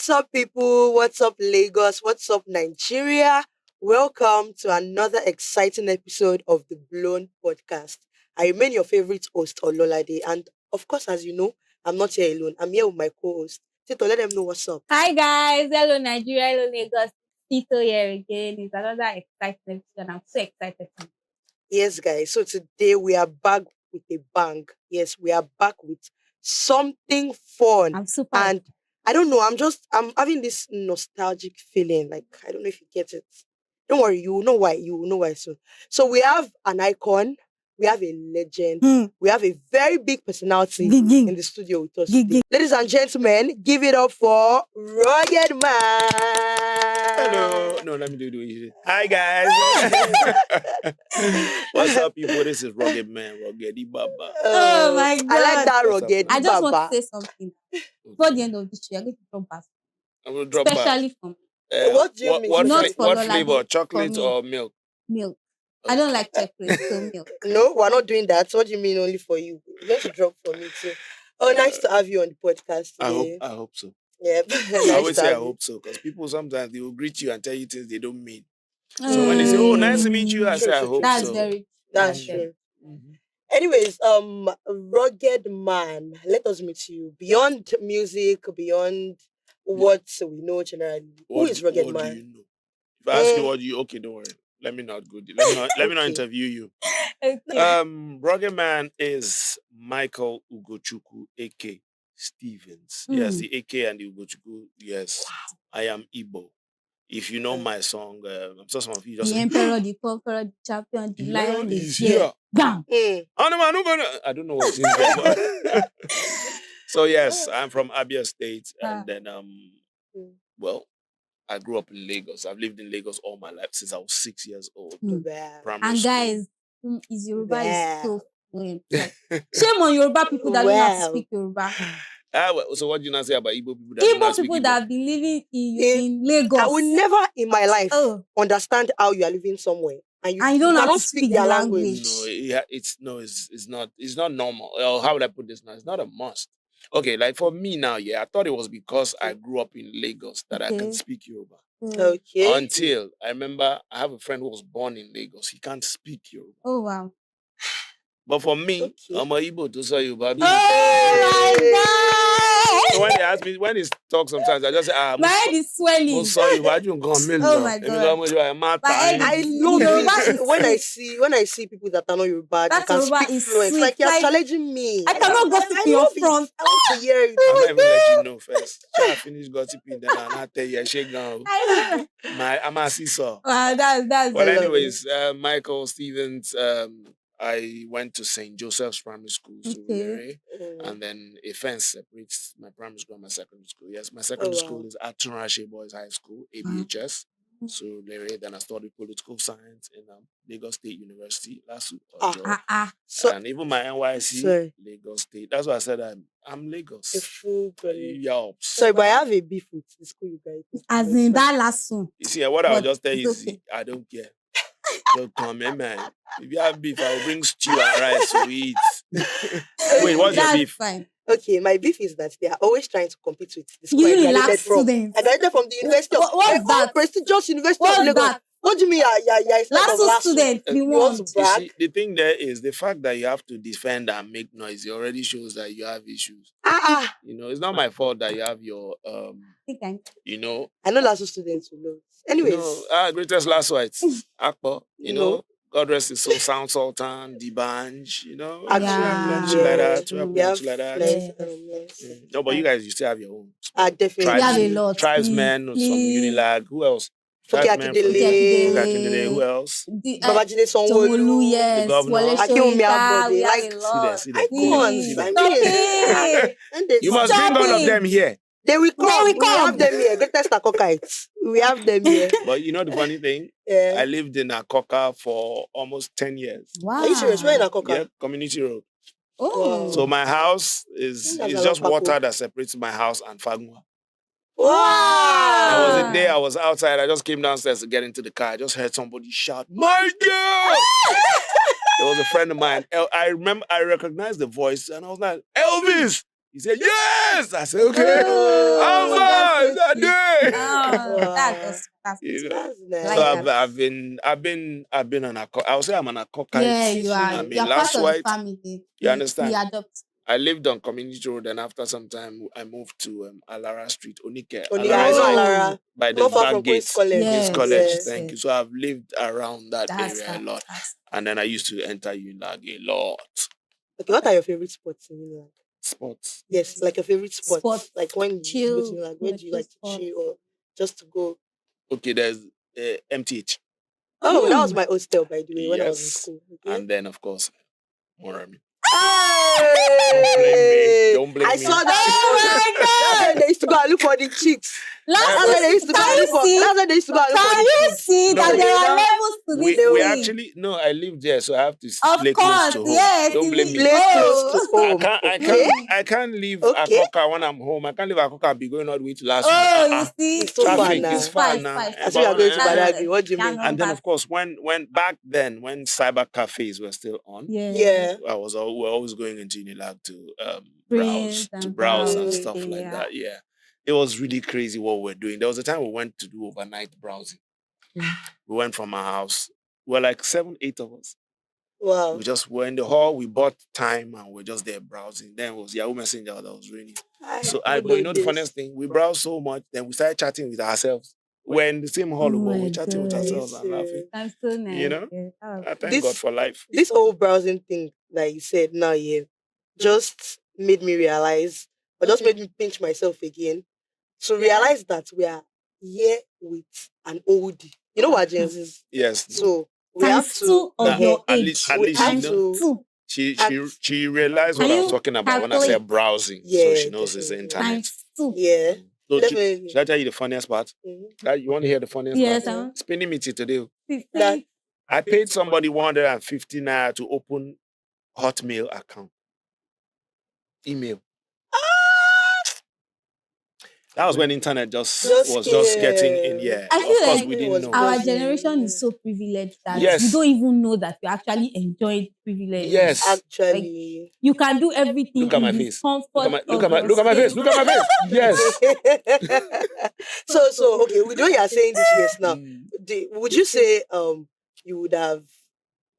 What's up, people? What's up, Lagos? What's up, Nigeria? Welcome to another exciting episode of the Blown Podcast. I remain your favorite host, Ololade, and of course, as you know, I'm not here alone. I'm here with my co-host. Tito, let them know what's up. Hi guys, hello Nigeria, hello Lagos. Tito here again. It's another exciting episode. I'm so excited. Yes, guys. So today we are back with a bang. Yes, we are back with something fun. I'm super. And I don't know, I'm having this nostalgic feeling. Like, I don't know if you get it. Don't worry, you will know why. You will know why soon. So we have an icon, we have a legend, we have a very big personality in the studio with us today. Ladies and gentlemen, give it up for Ruggedman. Hello. No, let me do it. Hi, guys. What's up, people? This is Ruggedman, Ruggedy Baba. Oh my God. I like that What's up, Rugged I just Baba. want to say something. Before the end of this year, I'm going to drop back. I'm going to drop back. Especially for What do you mean? What, Not for what Lolade, flavor? for Chocolate me. or milk? Milk. I don't like chocolate, so milk. No, we're not doing that. What do you mean only for you? You're going to drop for me too. Oh, nice to have you on the podcast today. I hope so. Yeah. I always say I hope so because people sometimes they will greet you and tell you things they don't mean. So So when they say, "Oh, nice to meet you," I say, "I True, hope that's so." very That's very- true. Mhm. Anyways, Rugged Man, let us meet you. Beyond music, beyond what we know generally. Who is Rugged What do Man? you know? If I ask you what you okay, don't worry. Let me not go. Let me not Okay. interview you. Okay. Rugged Man is Michael Ugochukwu, A.K. Stevens. Yes, the A.K. and the Ugochukwu. Yes, I am Igbo. If you know my song, I'm sure some of you just The say, emperor, the conqueror, the champion, the lion is is here. here. Bam. I don't know what's in there. But so yes, I'm from Abia State, and then well, I grew up in Lagos. I've lived in Lagos all my life since I was 6 years old. Wow. Primary And school. guys, is Yoruba is so Wow. fluent. Like, shame on Yoruba people that don't know how to Wow. speak Yoruba. So what do you not say about Igbo people that do not Igbo speak people Igbo? that have been living Eh, in Lagos. I will never in my life Oh. understand how you are living somewhere and you, And you don't know how cannot to speak speak their the language. No, it's not normal. Or how would I put this now? It's not a must. Okay, like for me now, I thought it was because I grew up in Lagos that I can Okay. speak Yoruba. Okay. Until I remember I have a friend who was born in Lagos. He can't speak Yoruba. Oh wow. But for me, Okay. I'm a Igbo to say Yoruba. Oh So when they ask me, when he talks sometimes, I just say, my head is swelling. mo sọ Yorùbá ju nǹkan mi lọ. Oh my Èmi God. gan mo ṣe wà, ẹ má My ta head yín. I is- love Yoruba it is when I sweet. see people that are not Yoruba, they That can Yoruba speak is fluent. sweet. Like you're Like, challenging me. I cannot gossip in your love it. front. I want to hear it. I'll not even let you know first. Try to finish gossiping, then I'll not tell you. Shake down. I'm a seesaw. Wow, that's But I love anyways, Michael Stevens, I went to St. Joseph's Primary School, Okay. and then a fence separates my primary school and my secondary school. Yes, my secondary school is at Tunrashe Boys High School, ABHS. So then I studied political science in Lagos State University last week. So And even my NYC, Sorry. Lagos State. That's why I said I'm a Lagos. full brother. Yup. Sorry, but I have a beef with the school you guys. As in that last one. You see, what I'll But just tell you it's is, okay. I don't care. Don't come in, man. If you have beef, I'll bring stew and rice to eat. Wait, what's your That's beef? fine. Okay, my beef is that they are always trying to compete with the school You I really graduated lack from. students. I graduated from the University of What's that? prestigious University of What's Lagos. that? What do you mean? It's like Last of last student, the You want one. to You brag? see, the thing there is the fact that you have to defend and make noise. It already shows that you have issues. It's not my fault that you have your Okay. I know last students will know. Anyways, greatest last whites. Akpo, No. God rest his soul, Sound Sultan, Dibanj, Actually, plenty like that. We have we have plenty like that. nice, Yeah. nice. No, but you guys, you still have your own. Definitely. We have a lot. Tribesmen, some Please. Unilag. Who else? Foke Tribesmen from Akindele. Foke Akindele. Who else? Babajide Sanwo-Olu, Sanwo-Olu. yes. The governor. Wole Akinwumi Soyinka, Ambode, we have like, a See lot. there, see there. Icons. See there. I Stop mean, it. and they You must Stop bring all of it. them here. They will come. will We have come. them here. Greatest Akokites. We have them here. But you know the funny thing? Yeah. I lived in Akoka for almost 10 years. Wow. Are you serious? Where in Akoka? Yeah, community road. Oh. So my house is That's a just lot, water Paco. that separates my house and Fagua. Wow. There was a Ah. day I was outside. I just came downstairs to get into the car. I just heard somebody shout, "My girl!" There was a friend of mine. I recognized the voice and I was like, "Elvis!" He said, yes! I said, okay. How far is that day? That's You know? That's nice. So Like I've been an I would say I'm an Akokite. yeah, you are. I mean, You're last part of the white. family. You understand? We adopt. I lived on Community Road, and after some time, I moved to Alara Street, Onike. Only Alara I is know like Alara. by the Not far back from Queen's gate. College. Queen's Yes, College. Yes. Thank you. So I've lived around that area a lot, That's and then I used to enter Unilag a lot. Okay, what are your favorite spots in Unilag? Sports. Yes, like your favorite spots. Sport. Like when you Chill. go to Unilag, where do you like to Sport. chill or just to go? Okay, there's MTH. Oh, that was my hostel, by the way, when I was in Yes. school. Okay? And then of course, Morami. Hey! Don't blame me. I saw that. That's when they used to go and look for the chicks. Last That's when they used to go and look for. That's when they used to go and look for Can the you chicks. see No, that there you are know, levels to We this thing? actually no, I live there, so I have to Of play close course, to home. yes. Don't blame me. Play close to home. Okay. I can't leave Okay. Akoka when I'm home. I can't leave Akoka and be going all the way to last Oh, week. you see, It's so far Traffic now. is far Fast, now. fast. As we are going to That's Badagry. What do you mean? And then of course when back then when cyber cafes were still on, Yeah. we're always going into Unilag to Browse and browse and browse. stuff like Yeah. that. Yeah. It was really crazy what we're doing. There was a time we went to do overnight browsing. We went from our house. We're like 7, 8 of us. Wow. We just were in the hall, we bought time and we're just there browsing. Then it was Yahoo Messenger that was raining. So but you know the funniest thing, we browsed so much, then we started chatting with ourselves. We're in the same hall, Oh but my we're chatting with God. ourselves and laughing. That's so nice. You know? Yeah, that was- I thank This- God for life. This whole browsing thing that you said now, yeah, just made me realize, or just made me pinch myself again. To realize that we are here with an oldie. You know what Gen Z? Yes. So we have Times to. two of Nah, your at age. least you we have know. to. She realized what Can I was you talking about when I calculate? said browsing. So Yeah, she knows it's the definitely. internet. Times two. Yeah, So definitely. should I tell you the funniest part? Mhm. You want to hear the funniest Yes, part? I'm Spinning me till today. That- I paid somebody 150 naira to open Hotmail account. Email. That was when internet was just getting in. Yeah, I of feel course like we didn't know. our Yes. generation is so privileged that Yes. we don't even know that we actually enjoyed privilege. Yes. Actually. You can do everything Look at in my the face. comfort Look at my of your face. space. Look at my face. Yes. so okay, with what you are saying this yes now, Mm. would you say you would have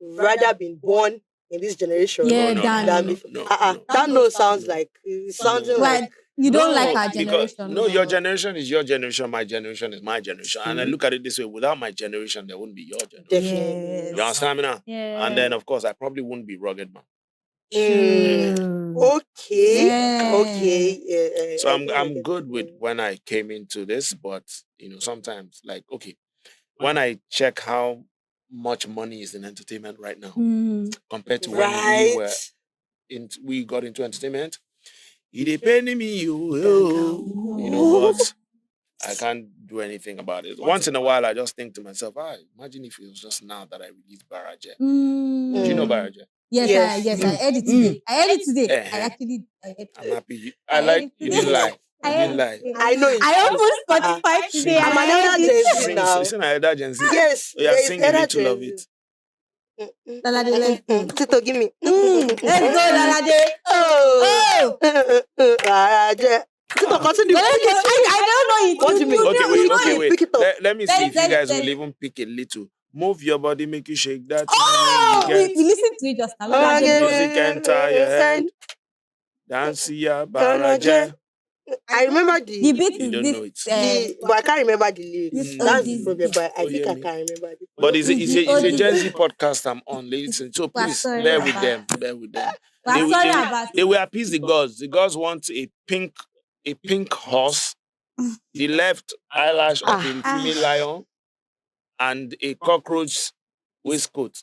rather been born in this generation Yeah, no, than- than no, before? no, no. That no sounds like it's sounding like Like you don't like our because- generation. No, your generation is your generation. My generation is my generation. And I look at it this way: without my generation, there wouldn't be your generation. definitely. You understand me now? Yeah. And then, of course, I probably wouldn't be Ruggedman. Okay. Yeah. Okay. Yeah, So I think I I'm get good that. with when I came into this, but sometimes like okay, when I check how much money is in entertainment right now compared to when we got into entertainment, it depending me but I can't do anything about it. Once in a while, I just think to myself, imagine if it was just now that I released Baraje. Do you know Baraje? Yes, Yes. I heard it today. I heard it today. Eh, I eh. actually I heard I'm happy. I heard it You today. didn't lie. I You heard didn't it lie. today. I know it's I true. opened Spotify today. I'm and I another heard Gen it. Z now. Sing another Gen Z. Yes. Oh, yeah, there is sing a other little Gen of Z. it. Lalade, let's go. Tito, give me. Let's go, Lalade. Oh. Baraje. Tito, continue. I don't know it. What do you mean? Okay, wait. Pick it up. Let me see if you Let it- guys let will it- even pick a little. Move your body, make you shake that. Oh, You we get listened to it just now. Okay. music enter your head. Dance ya Baraje. I remember The the beat You is don't this. know it. but I can't remember the lyrics. This That's oldie the problem, but I Oh, think yeah, I me. can remember the But it's a oldie. Gen Z podcast I'm on, ladies. So please sorry bear with about- them. Bear with them. We're sorry about They will appease the gods. The gods want a pink horse, the left eyelash of a female lion, and a cockroach waistcoat.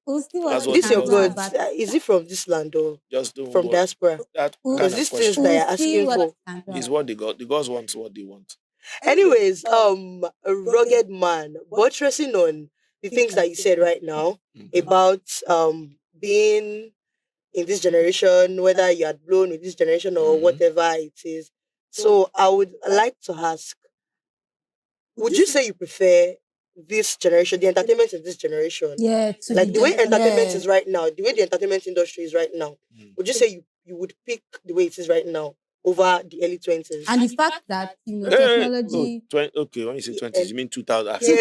We'll see what That's what This the your gods God. want. Is it from this land or Just don't from worry. diaspora? That Who- kind Because of these things question that you're We'll see asking what for. can do. is what the gods want what they want. Anyways, a rugged man, buttressing on the things that you said right now about being in this generation, whether you had blown with this generation or Mhm. whatever it is. So I would like to ask, would you say you prefer this generation, the entertainment in this generation? Yeah, Like the way entertainment yeah. is right now, the way the entertainment industry is right now, Mm. would you say you would pick the way it is right now? over the early 20s. And the fact that, technology... Okay, when you say 20s, you mean 2000. Yeah, 2000. You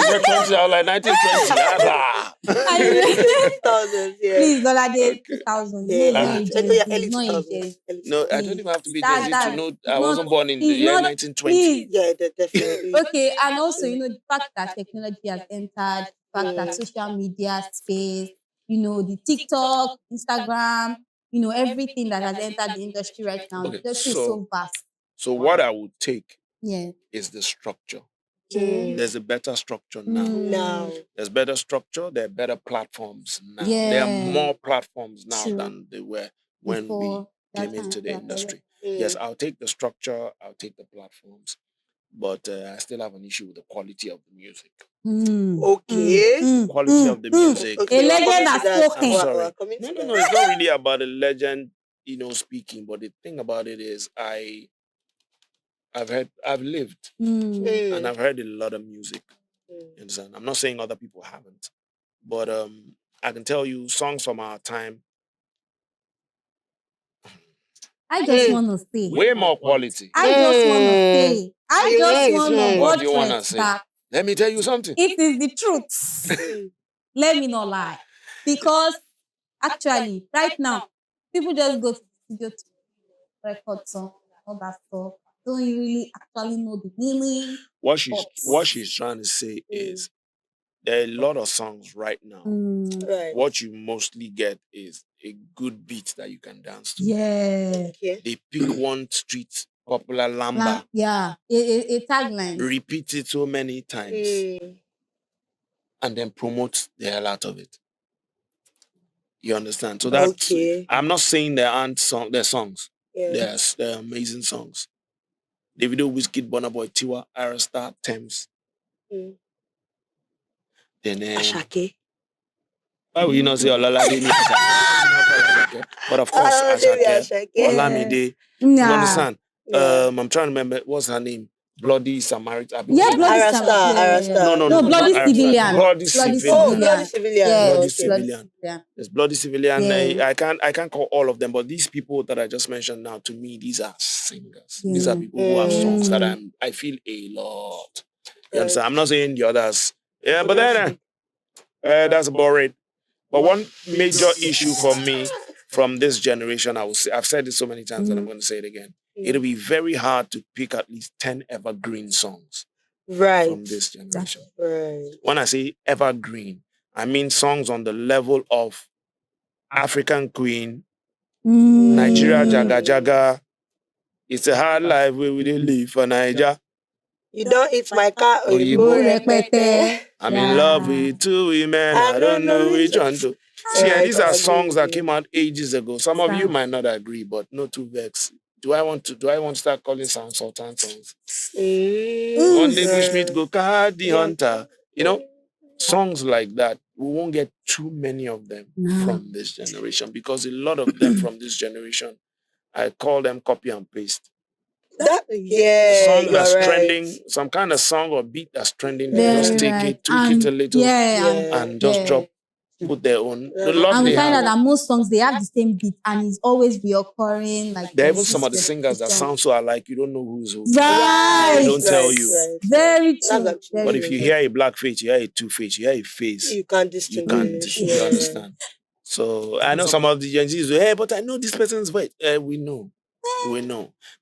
said 20, I was like 1920. 2000s, yeah. Please, Dolade, 2000. Yeah, No, early- early not 2000s. Gen Z. No, I don't even have to be Gen Z to know I wasn't born in the it's year not- 1920. please. Yeah, definitely. Okay, and also, the fact that technology has entered, the fact that social media space, the TikTok, Instagram, everything that has entered the industry right now. Okay, The industry is so vast. So what I would take Yeah. is the structure. Mm. There's a better structure now. Now. There's better structure. There are better platforms now. Yeah. There are more platforms now True. than they were when Before we that came time, into the yeah. industry. Mm. Yes, I'll take the structure. I'll take the platforms. But I still have an issue with the quality of the music. Okay. Quality of the music. Okay, A legend has spoken. I'm sorry. No, No, it's not really about a legend, speaking. But the thing about it is, I've lived, and I've heard a lot of music. You understand? I'm not saying other people haven't, but I can tell you songs from our time. I just want to say. Way more quality. I just want to say. I just want to What do you want to buttress say? that. Let me tell you something. It is the truth. Let me not lie. Because actually, right now, people just go to the studio to record song, all that stuff. Don't really actually know the meaning. What she's trying to say is there are a lot of songs right now. Right. What you mostly get is a good beat that you can dance to. Yeah. Okay. They pick one street popular lamba. Yeah. A tagline. Repeat it so many times. And then promote the hell out of it. You understand? So that's I'm not saying there aren't there's songs. Yeah. There are amazing songs. Davido, Wizkid, Burna Boy, Tiwa, Arasta, Thames. Then Ashake. why will you not say Olalade? But of course, Ashake, Olamide. You understand? I'm trying to remember what's her name. Bloody Samaritan. Yeah, Bloody Samaritan. No, Bloody Civilian. Bloody Civilian. Oh, Bloody Civilian. Yeah, Bloody Civilian. There's Bloody Civilian. Yeah. I can't call all of them, but these people that I just mentioned now, to me, these are singers. These are people who have songs that I feel a lot. You understand? I'm not saying the others. Yeah, but then that's boring. But one major issue for me from this generation, I will say, I've said it so many times that I'm going to say it again. It'll be very hard to pick at least 10 evergreen songs from this generation. Right. When I say evergreen, I mean songs on the level of African Queen, Nigeria Jaga Jaga, It's a Hard Life we will live for Nigeria. You don't eat my car or you I'm in love with two women. I don't know which one to. See, and these are songs that came out ages ago. Some of you might not agree, but no two vex. Do I want to start calling some sultan songs? One day Bushmeat go card the hunter. Songs like that. We won't get too many of them from this generation because a lot of them from this generation, I call them copy and paste. Song that's trending, some kind of song or beat that's trending, they just take it, tweak it a little, and just put their own. And we find out that most songs they have the same beat and it's always reoccurring. Like there are even some of the singers that sound so alike, you don't know who's who. Right. They don't tell you. Very true. But if you hear a black face, you hear a two face, you hear a face, you can't distinguish. You understand? So I know some of the Gen Zs, hey, but I know this person's voice. We know.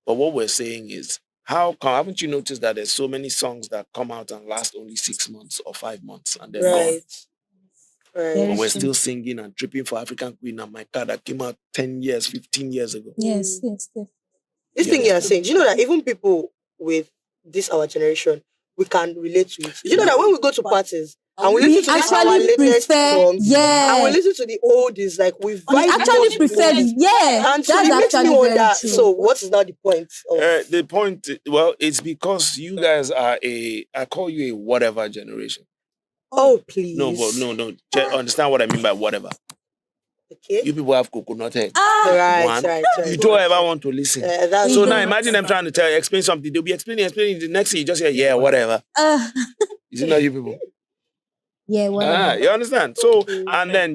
But what we're saying is, how come haven't you noticed that there's so many songs that come out and last only 6 months or 5 months and they're gone? But we're still singing and tripping for African Queen and My Car that came out 10 years, 15 years ago. Yes. This thing you are saying, do you know that even people with this our generation, we can relate to it? Do you know that when we go to parties and we listen to our latest songs, and we listen to the oldies, like we actually prefer it. And so it makes me wonder, so what is now the point? The point, well, it's because you guys are I call you a whatever generation. Oh, please. No. Understand what I mean by whatever. Okay. You people have coconut head. Right. You don't ever want to listen. So now imagine them trying to explain something. They'll be explaining. The next thing you just hear, yeah, whatever. Is it not you people? Yeah, whatever. You understand? So, and then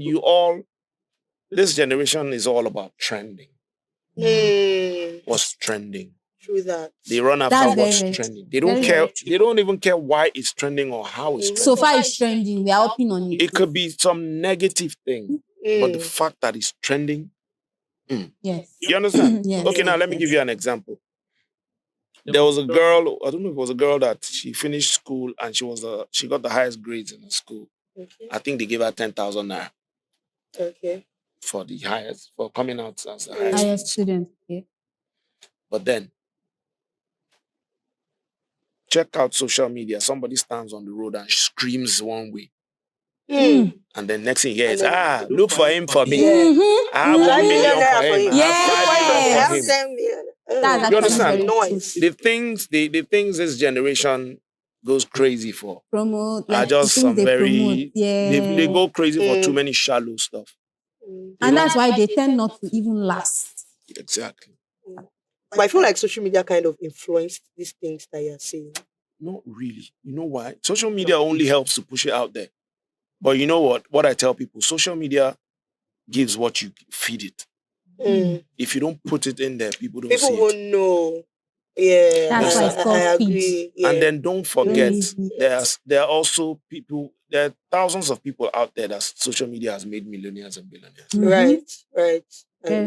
this generation is all about trending. what's trending. True that. They run after That's what's very trending. They don't care. They don't even care why it's trending or how it's trending. So far it's trending. We are hopping on it. It could be some negative thing, but the fact that it's trending. Yes. You understand? Yes. Okay, now let me give you an example. There was a girl, I don't know if it was a girl that she finished school and she got the highest grades in the school. Okay. I think they gave her 10,000 naira. Okay. For coming out as the highest student. Okay. But then, check out social media. Somebody stands on the road and screams one way. And then next thing you hear is, look for him for me. I have 1 million for him. I have 5 million for him. You understand? Noise. The things this generation goes crazy for Promote, are just some very they go crazy for too many shallow stuff. And that's why they tend not to even last. Exactly. But I feel like social media kind of influenced these things that you're saying. Not really. You know why? Social media only helps to push it out there. But you know what? What I tell people, social media gives what you feed it. If you don't put it in there, people don't see it. People won't know. Yeah, that's why it's called I agree. Yeah. And then don't forget, there are also people, there are thousands of people out there that social media has made millionaires and billionaires. Right.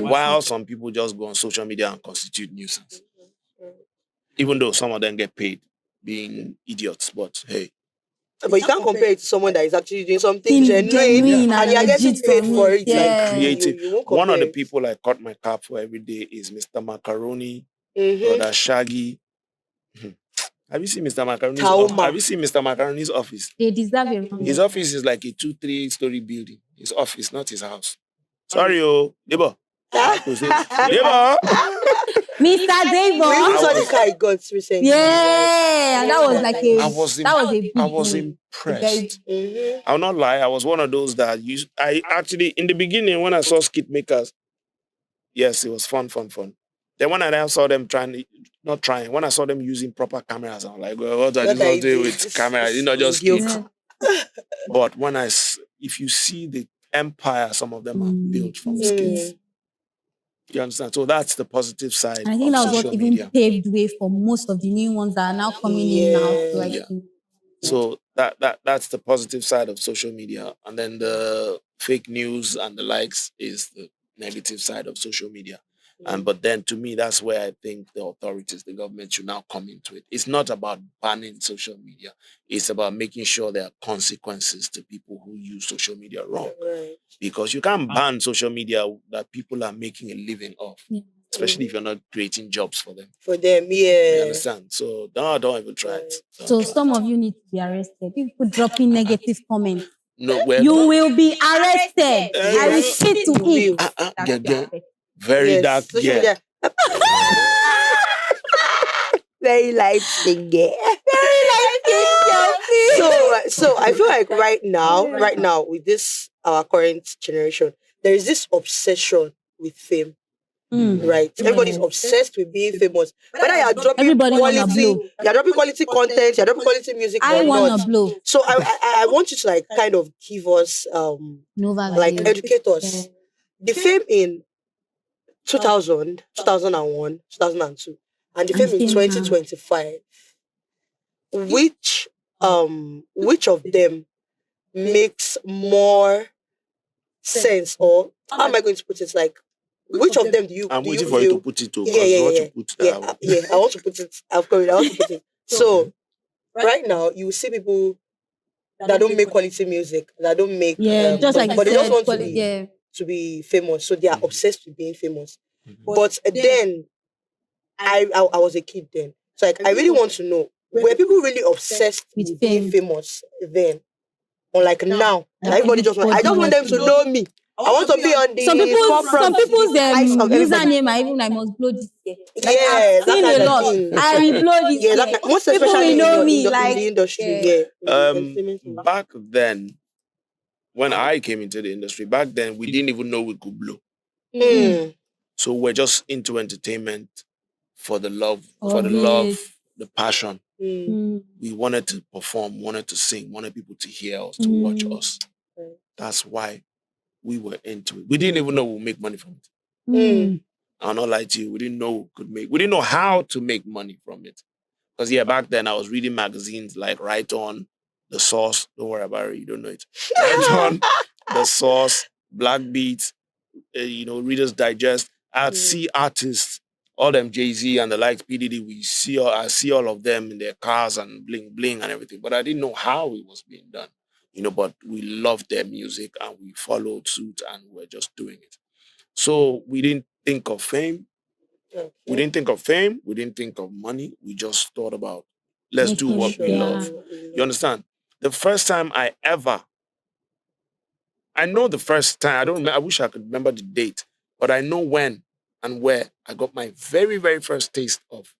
While some people just go on social media and constitute nuisance. Even though some of them get paid being idiots, but hey. But you can't compare it to someone that is actually doing something genuine and you're getting paid for it. Like creative. One of the people I cut my cap for every day is Mr. Macaroni, Brother Shaggy. Have you seen Mr. Macaroni's office? Have you seen Mr. Macaroni's office? They deserve it. His office is like a 2-3 story building. His office, not his house. Sorry, Debo. Debo. Mr. Debo. We even saw the car he got recently. Yeah, that was like I was impressed. I'll not lie. I was one of those that I actually, in the beginning, when I saw skit makers, yes, it was fun. Then when I saw them when I saw them using proper cameras, I was like, well, what are you going to do with cameras? You know, just skits. But if you see the empire some of them have built from skits, you understand? So that's the positive side. And I think that was what even paved way for most of the new ones that are now coming in now. So that's the positive side of social media. And then the fake news and the likes is the negative side of social media. But then to me, that's where I think the authorities, the government should now come into it. It's not about banning social media. It's about making sure there are consequences to people who use social media wrong. Because you can't ban social media that people are making a living off. Especially if you're not creating jobs for them. You understand? So don't even try it. So some of you need to be arrested. People dropping negative comments. No, you will be arrested. I repeat to it. Very dark. Yeah. Very light skin. Very light skin. So I feel like right now with this our current generation, there is this obsession with fame. Right, everybody's obsessed with being famous. Whether you're dropping quality content, you're dropping quality music or not. Blow. So I want you to like kind of give us like educate us. The fame in 2000, 2001, 2002, and the fame in 2025. Which of them makes more sense, or how am I going to put it? Like, which of them do you? I'm waiting you for you to put it to. I want to put it. I want to put it. So right now, you see people that don't make quality music, that don't make just like but they just want to be famous. So they are obsessed with being famous. But then, I was a kid then, so like I really want to know, were people really obsessed with being famous then, or like now? Everybody just I just want them to know me. I want to be on the some people's username I must blow this year. I've seen a lot. I will blow this year. Most especially in the industry. Back then, when I came into the industry, we didn't even know we could blow. So we're just into entertainment for the love, the passion. We wanted to perform, wanted to sing, wanted people to hear us, to watch us. That's why we were into it. We didn't even know we'll make money from it. I'll not lie to you. We didn't know we didn't know how to make money from it. Because back then I was reading magazines like Right On, The Source. Don't worry about it. You don't know it. Right On, The Source, Black Beat, Reader's Digest. I'd see artists, all them Jay-Z and the likes, P. Diddy. I see all of them in their cars and bling bling and everything. But I didn't know how it was being done. But we loved their music and we followed suit and we're just doing it. So we didn't think of fame. Okay. We didn't think of fame. We didn't think of money. We just thought about, let's do what we love. You understand? The first time I know the first time, I don't remember, I wish I could remember the date, but I know when and where I got my very, very first taste of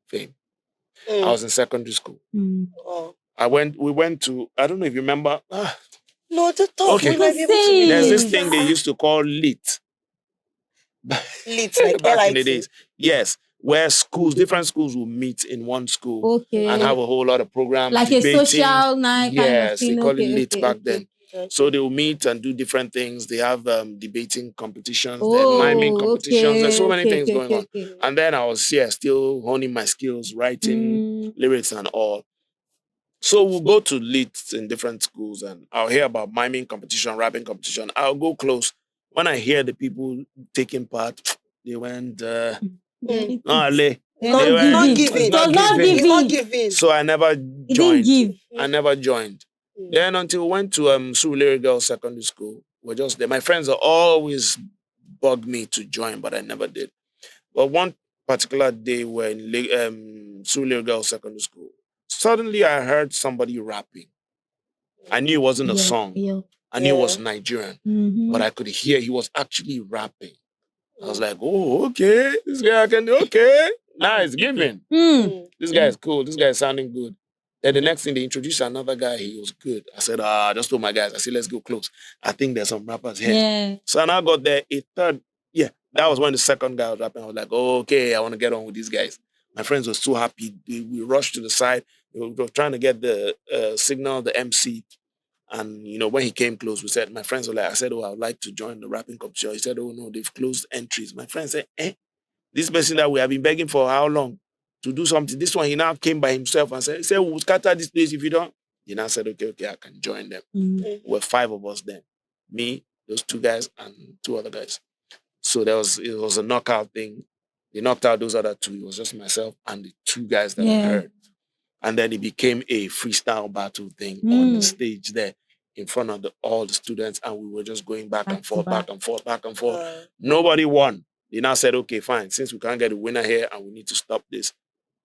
fame. I was in secondary school. Oh. We went to, I don't know if you remember. No, to talk. Okay. There's this thing they used to call lit. Lit, like back in the days. Yes. Where different schools will meet in one school and have a whole lot of programs. Like debating. A social night kind of thing. They call it lit back then. Okay. So they will meet and do different things. They have debating competitions, miming competitions. There's so many things going on. And then I was still honing my skills, writing lyrics and all. So we'll go to lit in different schools and I'll hear about miming competition, rapping competition. I'll go close. When I hear the people taking part, they went, not giving. So I never joined. I never joined. Then until we went to Lyrical Secondary School, we're just there. My friends are always bugged me to join, but I never did. But one particular day we're in Lyrical Secondary School, suddenly I heard somebody rapping. I knew it wasn't a song. I knew it was Nigerian, but I could hear he was actually rapping. I was like, oh, okay, this guy can do okay. Nice, giving. This guy is cool. This guy is sounding good. Then the next thing, they introduced another guy. He was good. I said, I just told my guys, I said, let's go close. I think there's some rappers here. Yeah. So I now got there. That was when the second guy was rapping. I was like, oh, okay, I want to get on with these guys. My friends were so happy. We rushed to the side. We were trying to get the signal, the MC. And, when he came close, my friends were like, I said, oh, I would like to join the rapping competition. He said, oh, no, they've closed entries. My friend said, this person that we have been begging for how long to do something? This one, he now came by himself and said, we'll scatter this place if you don't. He now said, okay, I can join them. We're 5 of us then. Me, those 2 guys, and 2 other guys. So it was a knockout thing. They knocked out those other 2. It was just myself and the 2 guys that I heard. And then it became a freestyle battle thing on the stage there in front of all the students. And we were just going back and forth. Nobody won. They now said, okay, fine. Since we can't get a winner here and we need to stop this,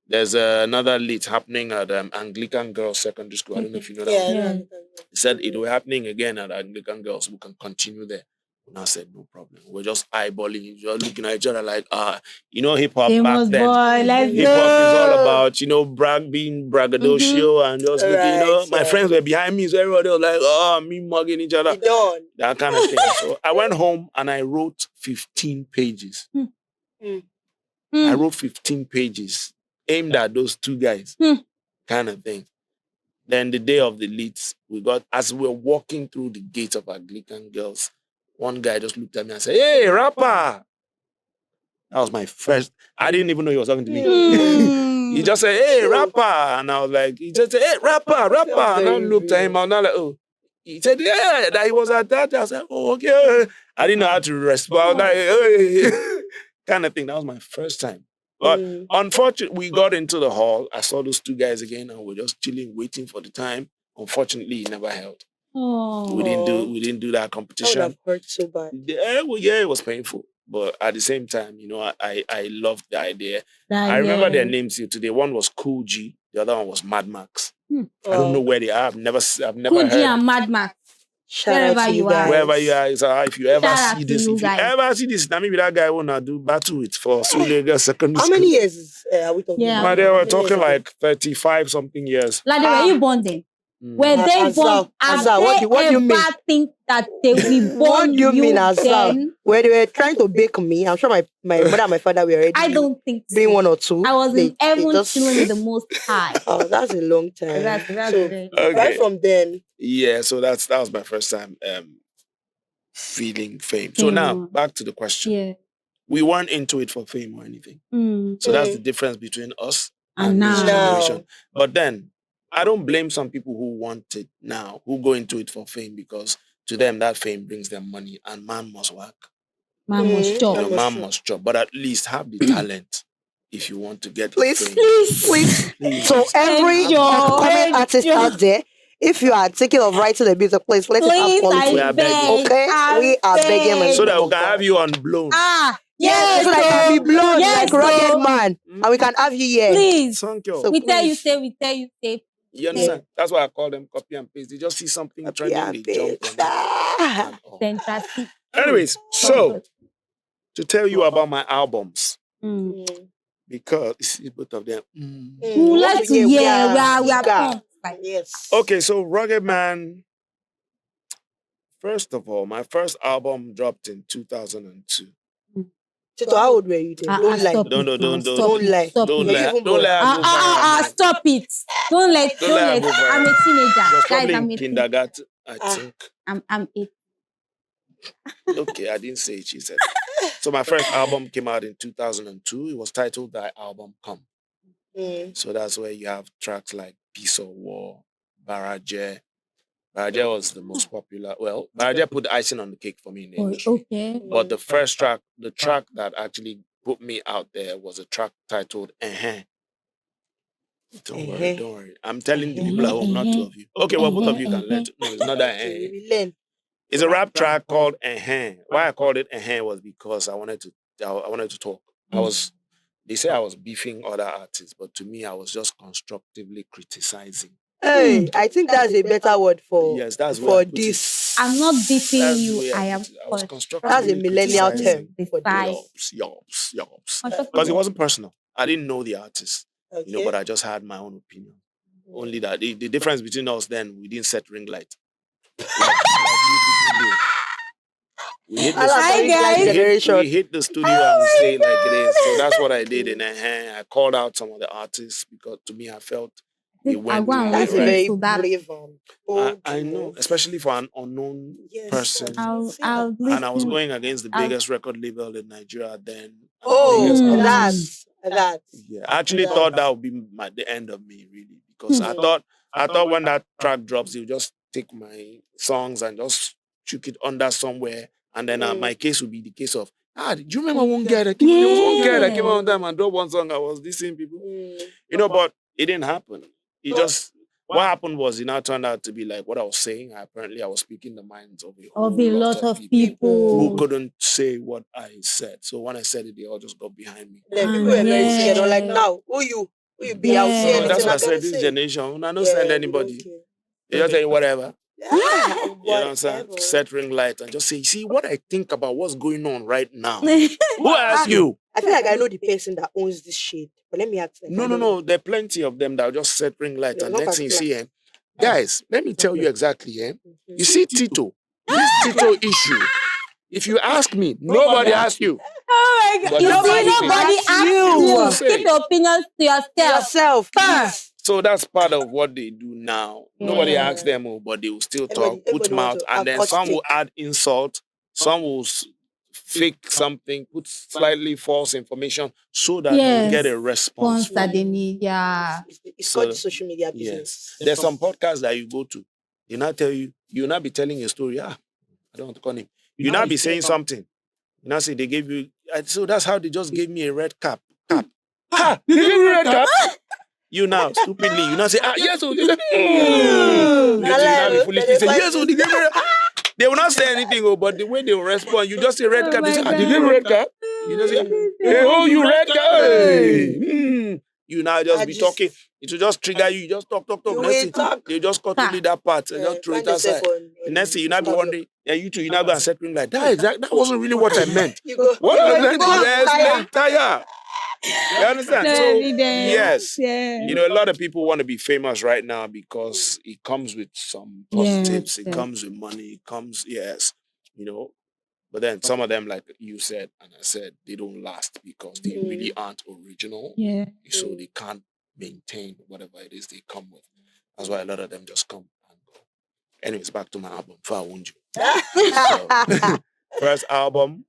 there's another lit happening at Anglican Girls Secondary School. I don't know if you know that one. They said it was happening again at Anglican Girls. We can continue there. And I said, no problem. We're just eyeballing, just looking at each other like, hip-hop back then. Hip-hop is all about, being braggadocio and just looking, my friends were behind me, so everybody was like, me mugging each other. That kind of thing. So I went home and I wrote 15 pages. I wrote 15 pages aimed at those 2 guys, kind of thing. Then the day of the leads, as we were walking through the gate of Anglican Girls, one guy just looked at me and said, hey, rapper. That was my first. I didn't even know he was talking to me. He just said, hey, rapper. And I was like, he just said, hey, rapper. And I looked at him and I was like, oh. He said, yeah, that he was at that. I was like, oh, okay. I didn't know how to respond. Like, hey. Kind of thing. That was my first time. But unfortunately, we got into the hall. I saw those 2 guys again and we were just chilling, waiting for the time. Unfortunately, it never held. We didn't do that competition. That would have hurt so bad. It was painful. But at the same time, I loved the idea. I remember their names here today. One was Cool G. The other one was Mad Max. I don't know where they are. I've never Cool heard. G and Mad Max. Wherever you are. Wherever you are. So if you ever see this, now maybe that guy wanna do battle with for Sulega Secondary School. How many years are we talking about? They were talking like 35 something years. Like, were you born then? Were they born? What do you mean? Think that they will be born? What do you mean, Azal? Where they were trying to bake me? I'm sure my mother and my father were already. I don't think so. Being 1 or 2. I was in heaven chilling with the Most High. Oh, that's a long time. That's so, right from then. Yeah, so that was my first time feeling fame. So now back to the question. Yeah. we weren't into it for fame or anything. So that's the difference between us And and this now. generation. But then, I don't blame some people who want it now, who go into it for fame, because to them that fame brings them money, and man must work. Man must You chop. know, man must chop, but at least have the talent if you want to get Please, fame. please. So every upcoming artist out there, if you are thinking of writing a music, please let us have quality. We are begging. Okay, we are begging. So that we can have you on blown. Yes, so that I can be blown like Ruggedman, and we can have you here. Please. Thank you. So We tell you please. say, we tell you say. You understand? That's why I call them copy and paste. They just see something trending, they jump on it. And all. Fantastic. Anyways, so to tell you about my albums, because you see both of them. We would like to hear. We are pumped. Yes. Okay, so Ruggedman. First of all, my first album dropped in 2002. Tito, how old were you then? Don't lie. Don't lie. Don't lie. Stop it. Don't let. I'm a teenager. Just Guys, probably I'm in a kindergarten, I think. I'm 8. Okay, I didn't say it, she said. So my first album came out in 2002. It was titled Thy Album Come. So that's where you have tracks like Peace or War, Baraje. Baraje was the most popular. Well, Baraje put the icing on the cake for me in the industry. Okay. But the first track, the track that actually put me out there was a track titled Don't worry. I'm telling the people at home, not two of you. Okay, well, both of you can learn. No, it's not that It's a rap track called Why I called it was because I wanted to talk. They say I was beefing other artists, but to me, I was just constructively criticizing. Hey, I think that's a better word for that's for this. I'm not beefing you. I was constructively. That's a millennial term for this. Yops. Because it wasn't personal. I didn't know the artist, Okay. but I just had my own opinion. Only that the difference between us then, we didn't set ring light. Like you people do. We hit the studio and we say it like it is. So that's what I did. And I called out some of the artists because to me, I felt they went. That's a very brave I know, especially for an unknown person. I'll and I was going against the biggest record label in Nigeria then. That's. Yeah, I actually thought that would be the end of me, really, because I thought when that track drops, he'll just take my songs and just chuck it under somewhere. And then my case would be the case of, do you remember one guy that came? There was one guy that came out on time and dropped one song. I was dissing people. But it didn't happen. What happened was it now turned out to be like what I was saying. Apparently, I was speaking the minds of a lot of people who couldn't say what I said. So when I said it, they all just got behind me. People were very scared. Like, now, who you be out here? So that's why I said this generation, I don't send anybody. They just say whatever. You know what I'm saying? Set ring light and just say, see what I think about what's going on right now. Who asked you? I feel like I know the person that owns this shit. But let me ask them. No. There are plenty of them that will just set ring light and next thing you see him. Guys, let me tell you exactly. You see Tito, this Tito issue. If you ask me, nobody asks you. Oh my God. Nobody asks you. Keep your opinions to yourself. So that's part of what they do now. Nobody asks them, but they will still talk, put mouth, and then some will add insult, some will fake something, put slightly false information so that they get a response that they need. It's called social media business. Yes. There's some podcasts that you go to, they now tell you, you'll not be telling a story. I don't want to call him. You'll not be saying something. You now say they gave you, so that's how they just gave me a red cap. They gave you a red cap? You now, stupidly, you now say, yes, oh, you now be foolishly say, yes, oh, they gave me They will not say anything, but the way they will respond, you just say red cap. They say, they gave me red cap. You just say, hey, you red cap. Hey. You now just be talking. It will just trigger you. You just talk. They just cut only that part and just throw it aside. The next thing you now be wondering, you two, you now go and set like that wasn't really what I meant. What I meant is tire. You understand? So, yes. A lot of people want to be famous right now because it comes with some positives. It comes with money. It comes, But then some of them, like you said, and I said, they don't last because they really aren't original. So they can't maintain whatever it is they come with. That's why a lot of them just come and go. Anyways, back to my album, Before I Wound You. So, first album,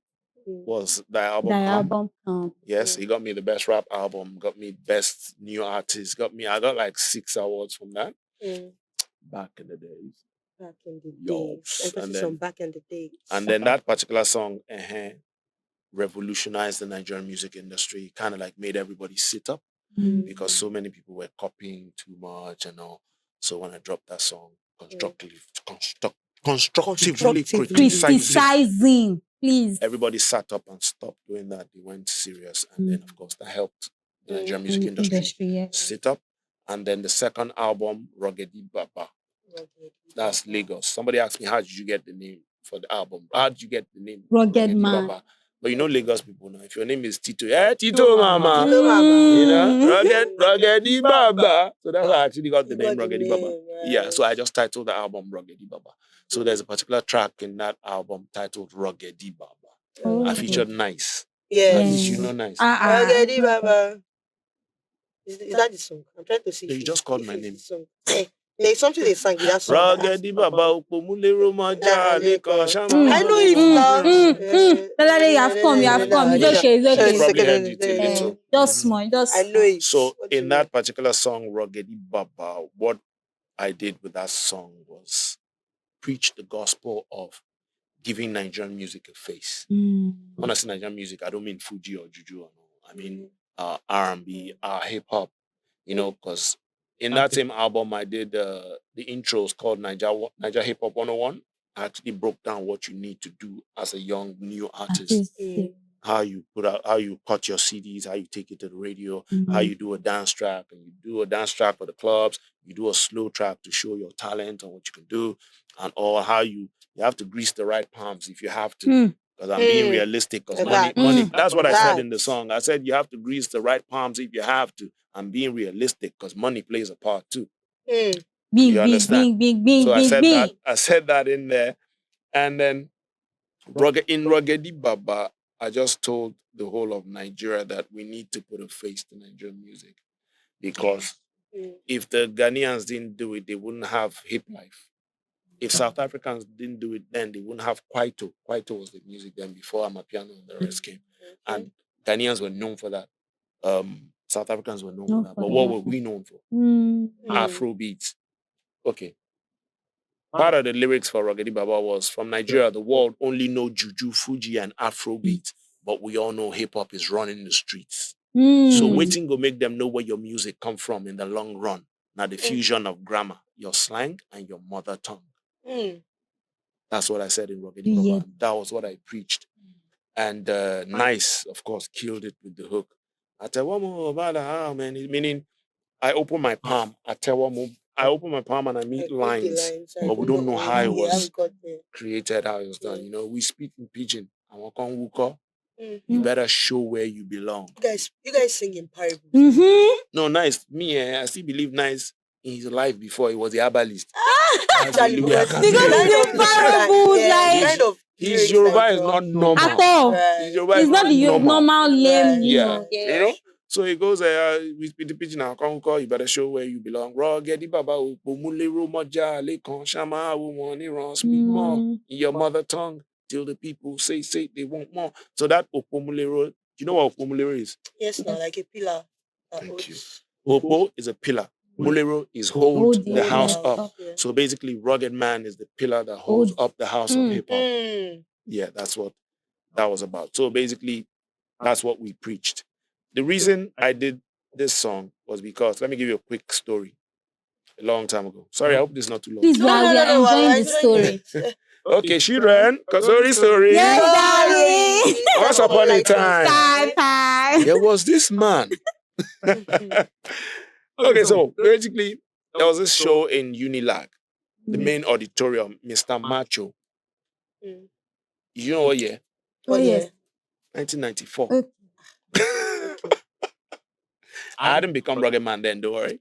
was the album The Come. album Come. Yes, he got me the best rap album, got me best new artist, I got like 6 awards from that back in the days. Back in the Yo, days. Emphasis on back in the days. and then that particular song, revolutionized the Nigerian music industry, kind of like made everybody sit up because so many people were copying too much and all. So when I dropped that song, constructively criticizing, please. everybody sat up and stopped doing that. They went serious, and then of course that helped the Nigerian music industry sit up. And then the second album, Ruggedman Baba, that's Lagos. Somebody asked me, how did you get the name for the album? How did you get the name Ruggedman? Baba? But you know Lagos people now, if your name is Tito, Tito Mama. Tito Mama. You know, Ruggedman Baba. So that's how I actually got the name Ruggedman Baba. Right. Yeah, so I just titled the album Ruggedman Baba. So there's a particular track in that album titled Ruggedman Baba. I featured Nice. Yes. At least you know Nice. Ruggedman Baba. Is that the song? I'm trying to see. You just called my name. There's something they sang with that song. Ruggedman Baba, I know it now. You have come. It's okay. Just small, I know it. So in that particular song, Ruggedman Baba, what I did with that song was preach the gospel of giving Nigerian music a face. When I say Nigerian music, I don't mean Fuji or Juju. I mean R&B, hip hop. You know, because in that same album, I did the intros called Niger Hip Hop 101. I actually broke down what you need to do as a young new artist. How you cut your CDs, how you take it to the radio, how you do a dance track, and you do a dance track for the clubs, you do a slow track to show your talent and what you can do, and or how you have to grease the right palms if you have to. Because I'm being realistic, because money, that's what I said in the song. I said you have to grease the right palms if you have to. I'm being realistic because money plays a part too. You understand? So I said that in there. And then in Ruggedman Baba, I just told the whole of Nigeria that we need to put a face to Nigerian music. Because if the Ghanaians didn't do it, they wouldn't have hip life. If South Africans didn't do it then, they wouldn't have Kwaito. Kwaito was the music then before Amapiano and the rest came. And Ghanaians were known for that. South Africans were known for that. But what were we known for? Afrobeat. Okay. Part of the lyrics for Ruggedman Baba was, from Nigeria, the world only know Juju, Fuji, and Afrobeat. But we all know hip-hop is running the streets. So waiting go make them know where your music come from in the long run. Now the fusion of grammar, your slang, and your mother tongue. That's what I said in Ruggedman Baba. That was what I preached. And Nice, of course, killed it with the hook. I tell one more about how, man. Meaning, I open my palm. I open my palm and I meet lines, but we don't know how it was created, how it was done. You know, we speak in pidgin. You better show where you belong. You guys sing in parables. No, Nice. Me, I still believe Nice in his life before he was the herbalist. Because the parables, his Yoruba is not normal. At all. His Yoruba is not the normal lame. You know. So he goes, we speak the pidgin now. You better show where you belong. Ruggedman Baba, speak more in your mother tongue till the people say they want more. So that Opomulero, do you know what Opomulero is? Yes, no, like a pillar. Thank you. Opo is a pillar. Mulero is hold the house up. Yeah. So basically, Ruggedman is the pillar that holds up the house of hip hop. Yeah, that's what that was about. So basically, that's what we preached. The reason I did this song was because, let me give you a quick story. A long time ago. Sorry, I hope this is not too long. Please, we're enjoying the story. Okay, children, story. Yes, darling. Once upon a time, there was this man. Okay, so basically, there was this show in Unilag, the main auditorium, Mr. Macho. You know what year? What year? 1994. I hadn't become Ruggedman then, don't worry.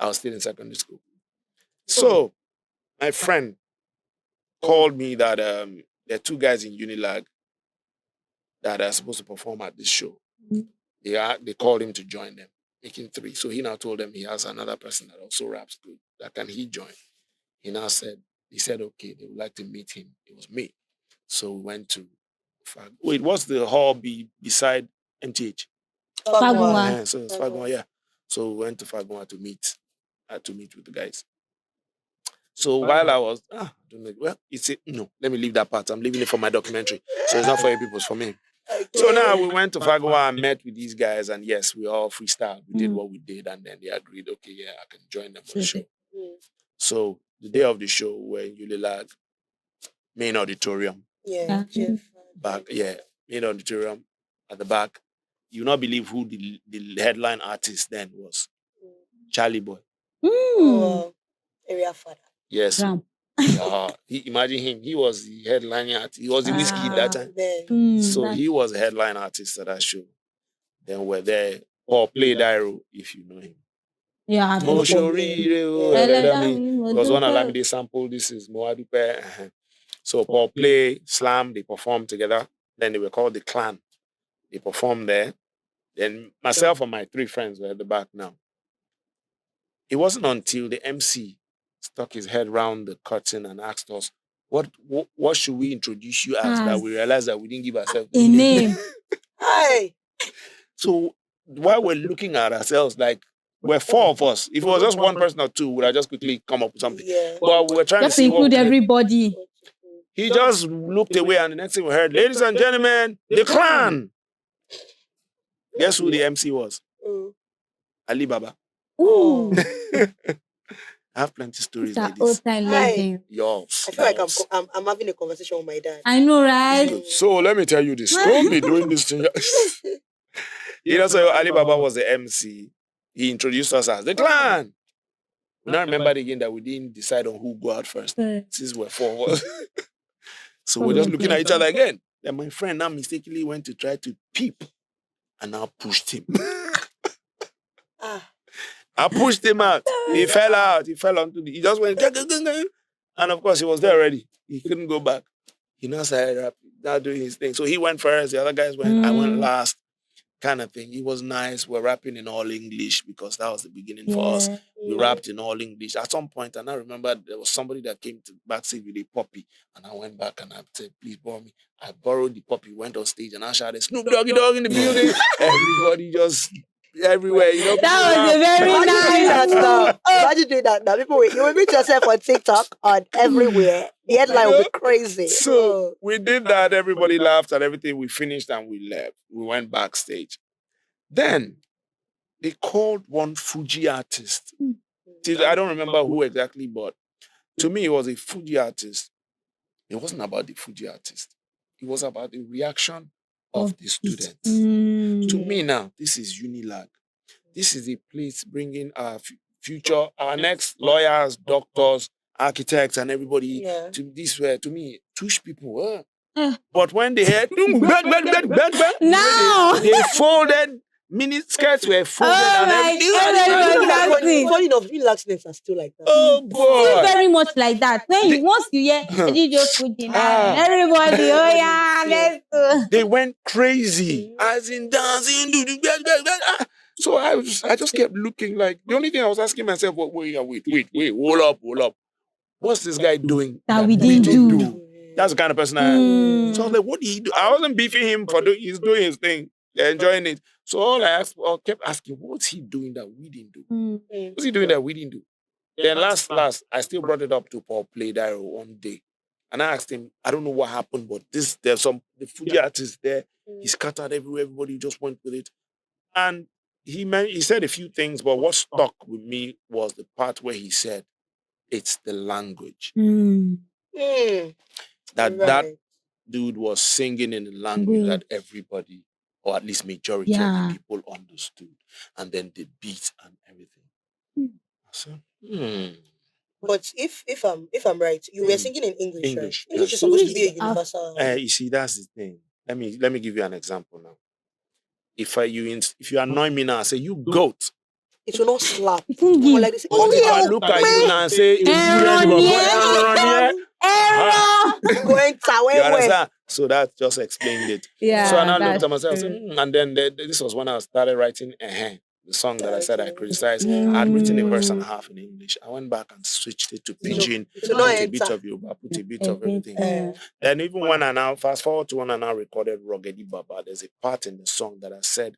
I was still in secondary school. So, my friend called me that there are 2 guys in Unilag that are supposed to perform at this show. They called him to join them, making 3. So he now told them he has another person that also raps good. That can he join? He said, okay, they would like to meet him. It was me. So we went to Wait, what's the hall beside MTH? Fagua. So it's Fagua, yeah. So we went to Fagua to meet with the guys. So while I was, don't know, well, no, let me leave that part. I'm leaving it for my documentary. So it's not for you people, it's for me. So now we went to Fagua and met with these guys, and yes, we all freestyled. We did what we did, and then they agreed, okay, yeah, I can join them for the show. So the day of the show, we're in Unilag, main auditorium. Yeah. Back, main auditorium at the back. You not believe who the headline artist then was. Charlie Boy. Area father. Yes. Imagine him. He was the headline artist. He was the whiskey that time. So he was a headline artist at that show. Then we're there. Or Play Dairo, if you know him. Yeah. Because one Alamide sample, this is Moadupe. So Paul Play, Slam, they performed together. Then they were called the Clan. They performed there. Then myself and my 3 friends were at the back now. It wasn't until the MC stuck his head round the curtain and asked us, what should we introduce you as, that we realized that we didn't give ourselves a name. Hey. So while we're looking at ourselves, like, we're 4 of us. If it was just one person or 2, would I just quickly come up with something? Yeah. But we were trying just to see include everybody. He just looked away, and the next thing we heard, ladies and gentlemen, the Clan. Guess who the MC was? Ali Baba. Ooh. I have plenty of stories It's like this. old-time legend. Yours. I feel like I'm having a conversation with my dad. I know, right? So let me tell you this. Don't be doing this thing. So Ali Baba was the MC. He introduced us as the Clan. We now remembered again that we didn't decide on who go out first. Since we're 4 of us. So we're just looking at each other again. Then my friend now mistakenly went to try to peep. And I pushed him. I pushed him out. He fell out. He fell onto he just went. And of course, he was there already. He couldn't go back. He now started rapping, now doing his thing. So he went first. The other guys went. I went last. Kind of thing. It was nice. We're rapping in all English because that was the beginning for us. We rapped in all English. At some point, and I remember there was somebody that came to backstage with a puppy, and I went back and I said, "Please borrow me." I borrowed the puppy, went on stage, and I shouted, "Snoop Doggy Dogg in the building!" Everybody just everywhere, That was a very nice. Imagine doing that now. People, you will meet yourself on TikTok, on everywhere. The headline will be crazy. So we did that. Everybody laughed and everything. We finished and we left. We went backstage. Then they called one Fuji artist. I don't remember who exactly, but to me, it was a Fuji artist. It wasn't about the Fuji artist. It was about the reaction of the students. To me now, this is Unilag. This is a place bringing our our next lawyers, doctors, architects, and everybody to this way. To me, Tush people. But when they heard, now they folded. Mini skirts were folded. Funny enough, Unilag's names are still like that. Oh boy, still very much like that. When once you hear everybody, let's go. They went crazy, as in dancing. So I just kept looking like the only thing I was asking myself was, wait, hold up. What's this guy doing that we didn't do? That's the kind of person I am. So I was like, what did he do? I wasn't beefing him for he's doing his thing. They're enjoying it. So all I kept asking, what's he doing that we didn't do? What's he doing that we didn't do? Then last, I still brought it up to Paul Play Dairo one day. And I asked him, I don't know what happened, but there's the Fuji artist there. He scattered everywhere. Everybody just went with it. And he said a few things, but what stuck with me was the part where he said, it's the language. That dude was singing in the language that everybody, or at least majority of the people understood. And then the beat and everything. So, But if I'm right, you were singing in English. English. Right? English is supposed to be a universal. You see, that's the thing. Let me give you an example now. If you annoy me now, I say you goat. It will not slap. It won't give. Like this. I look at you now and say, you understand? So that just explained it. Yeah. So I now looked at myself and then this was when I started writing the song that I said I criticized. I had written a verse and a half in English. I went back and switched it to pidgin, to put not a bit enter. of Yoruba, put a bit of everything. Mm. Then even when I now fast forward to when I now recorded Ruggedy Baba, there's a part in the song that I said,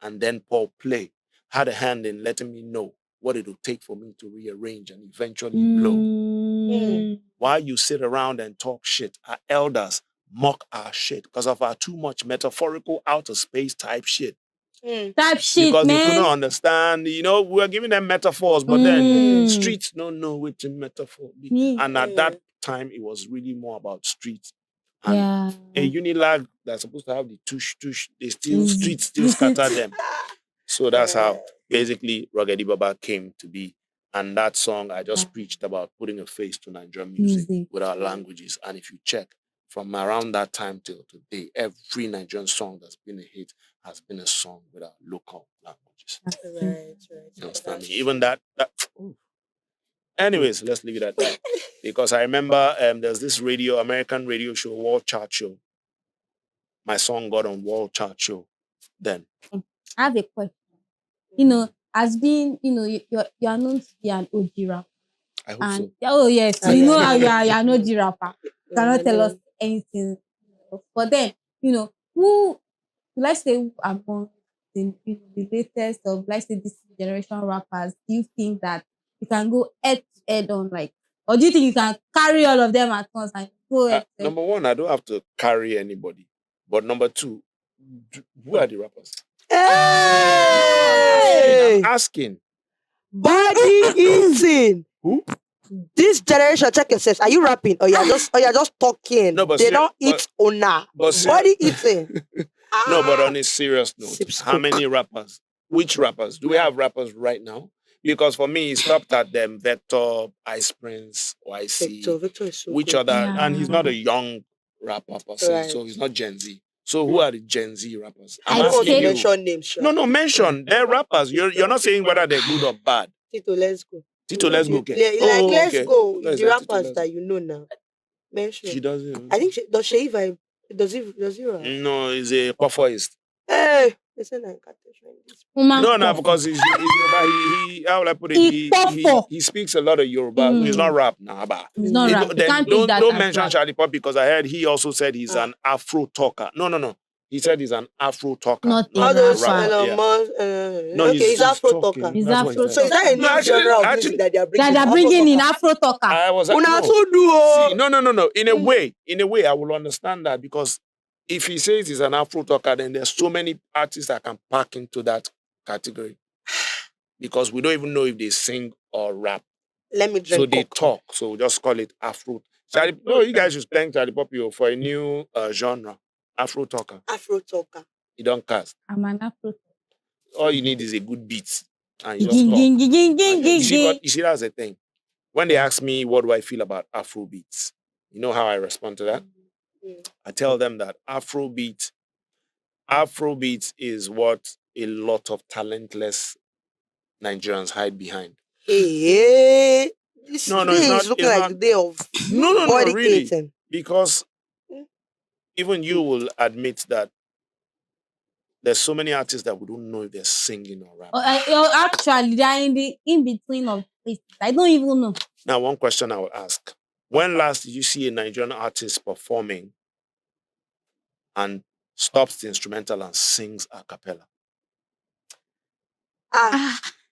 and then Paul Play had a hand in letting me know what it would take for me to rearrange and eventually blow. While you sit around and talk shit, our elders mock our shit because of our too much metaphorical outer space type shit. Type shit, Because they man. couldn't understand, we were giving them metaphors, but then streets don't know which metaphor. And at that time, it was really more about streets. And a Unilag that's supposed to have the tush, streets still scatter them. So that's how basically Ruggedy Baba came to be. And that song, I just preached about putting a face to Nigerian music without languages. And if you check, from around that time till today, every Nigerian song that's been a hit has been a song without local languages. Right. You understand me? Even that. Anyways, let's leave it at that. Because I remember there's this American radio show, World Chart Show. My song got on World Chart Show then. I have a question. As being, you're known to be an OG rapper. I hope so. Oh, yes. Oh, We know yeah. how you're an OG rapper. You cannot tell us anything. But then, who, let's say, who among the latest of, let's say, this generation rappers, do you think that you can go head to head on, like, or do you think you can carry all of them at once and go head to head? Number one, I don't have to carry anybody. But number two, who are the rappers? Hey! I'm asking. Body eating. Who? This generation, check yourselves. Are you rapping or you're just talking? No, but they don't eat owner. Body eating. No, but on a serious note, Sips how coke. many rappers? Which rappers? Do we have rappers right now? Because for me, it stopped at them Vector, Ice Prince, YC. Victor is so Which good. other? And he's not a young rapper per se, Right. so he's not Gen Z. So who are the Gen Z rappers? I I don't want to say- mention names. Sure. No, mention. They're rappers. You're not saying whether they're good or bad. Tito, let's go. Tito, let's go. Okay. Let's okay. go. No, it's The like Tito, rappers let's that you know now. Mention. She doesn't. I think does she vibe? Does he rap? No, he's a performist. Hey, listen, I can't tell you this. No, because he's Yoruba. He how will I put it? He speaks a lot of Yoruba. He's not rap now, but He's not rap. You then can't take that don't as mention rap. Charlie Pop because I heard he also said he's an Afro-talker. No. He said he's an Afro-talker. Not a All those rapper. yeah. No, okay, he's Afro talking. talker. He's That's what he Afro said. So is that a new genre of music that they are bringing? That are bringing in Afro-talker. I was Una no. so do. See, no. In a way, I will understand that because if he says he's an Afro-talker, then there's so many artists that can pack into that category. Because we don't even know if they sing or rap. Let me drink. So they coke. talk. So we just call it Afro. No, you guys should thank Charlie Popio for a new genre, Afro-talker. Afro talker. You don't cast. I'm an Afro. All you need is a good beat. And you just talk. You see, that's the thing. When they ask me what do I feel about Afrobeats, you know how I respond to that? I tell them that Afrobeat is what a lot of talentless Nigerians hide behind. Hey, this No, day it's not- is looking it's like not- the day of No, body really. eating. Because even you will admit that there's so many artists that we don't know if they're singing or rapping. Actually, they are in the in-between of places. I don't even know. Now, one question I will ask. When last did you see a Nigerian artist performing and stops the instrumental and sings a cappella?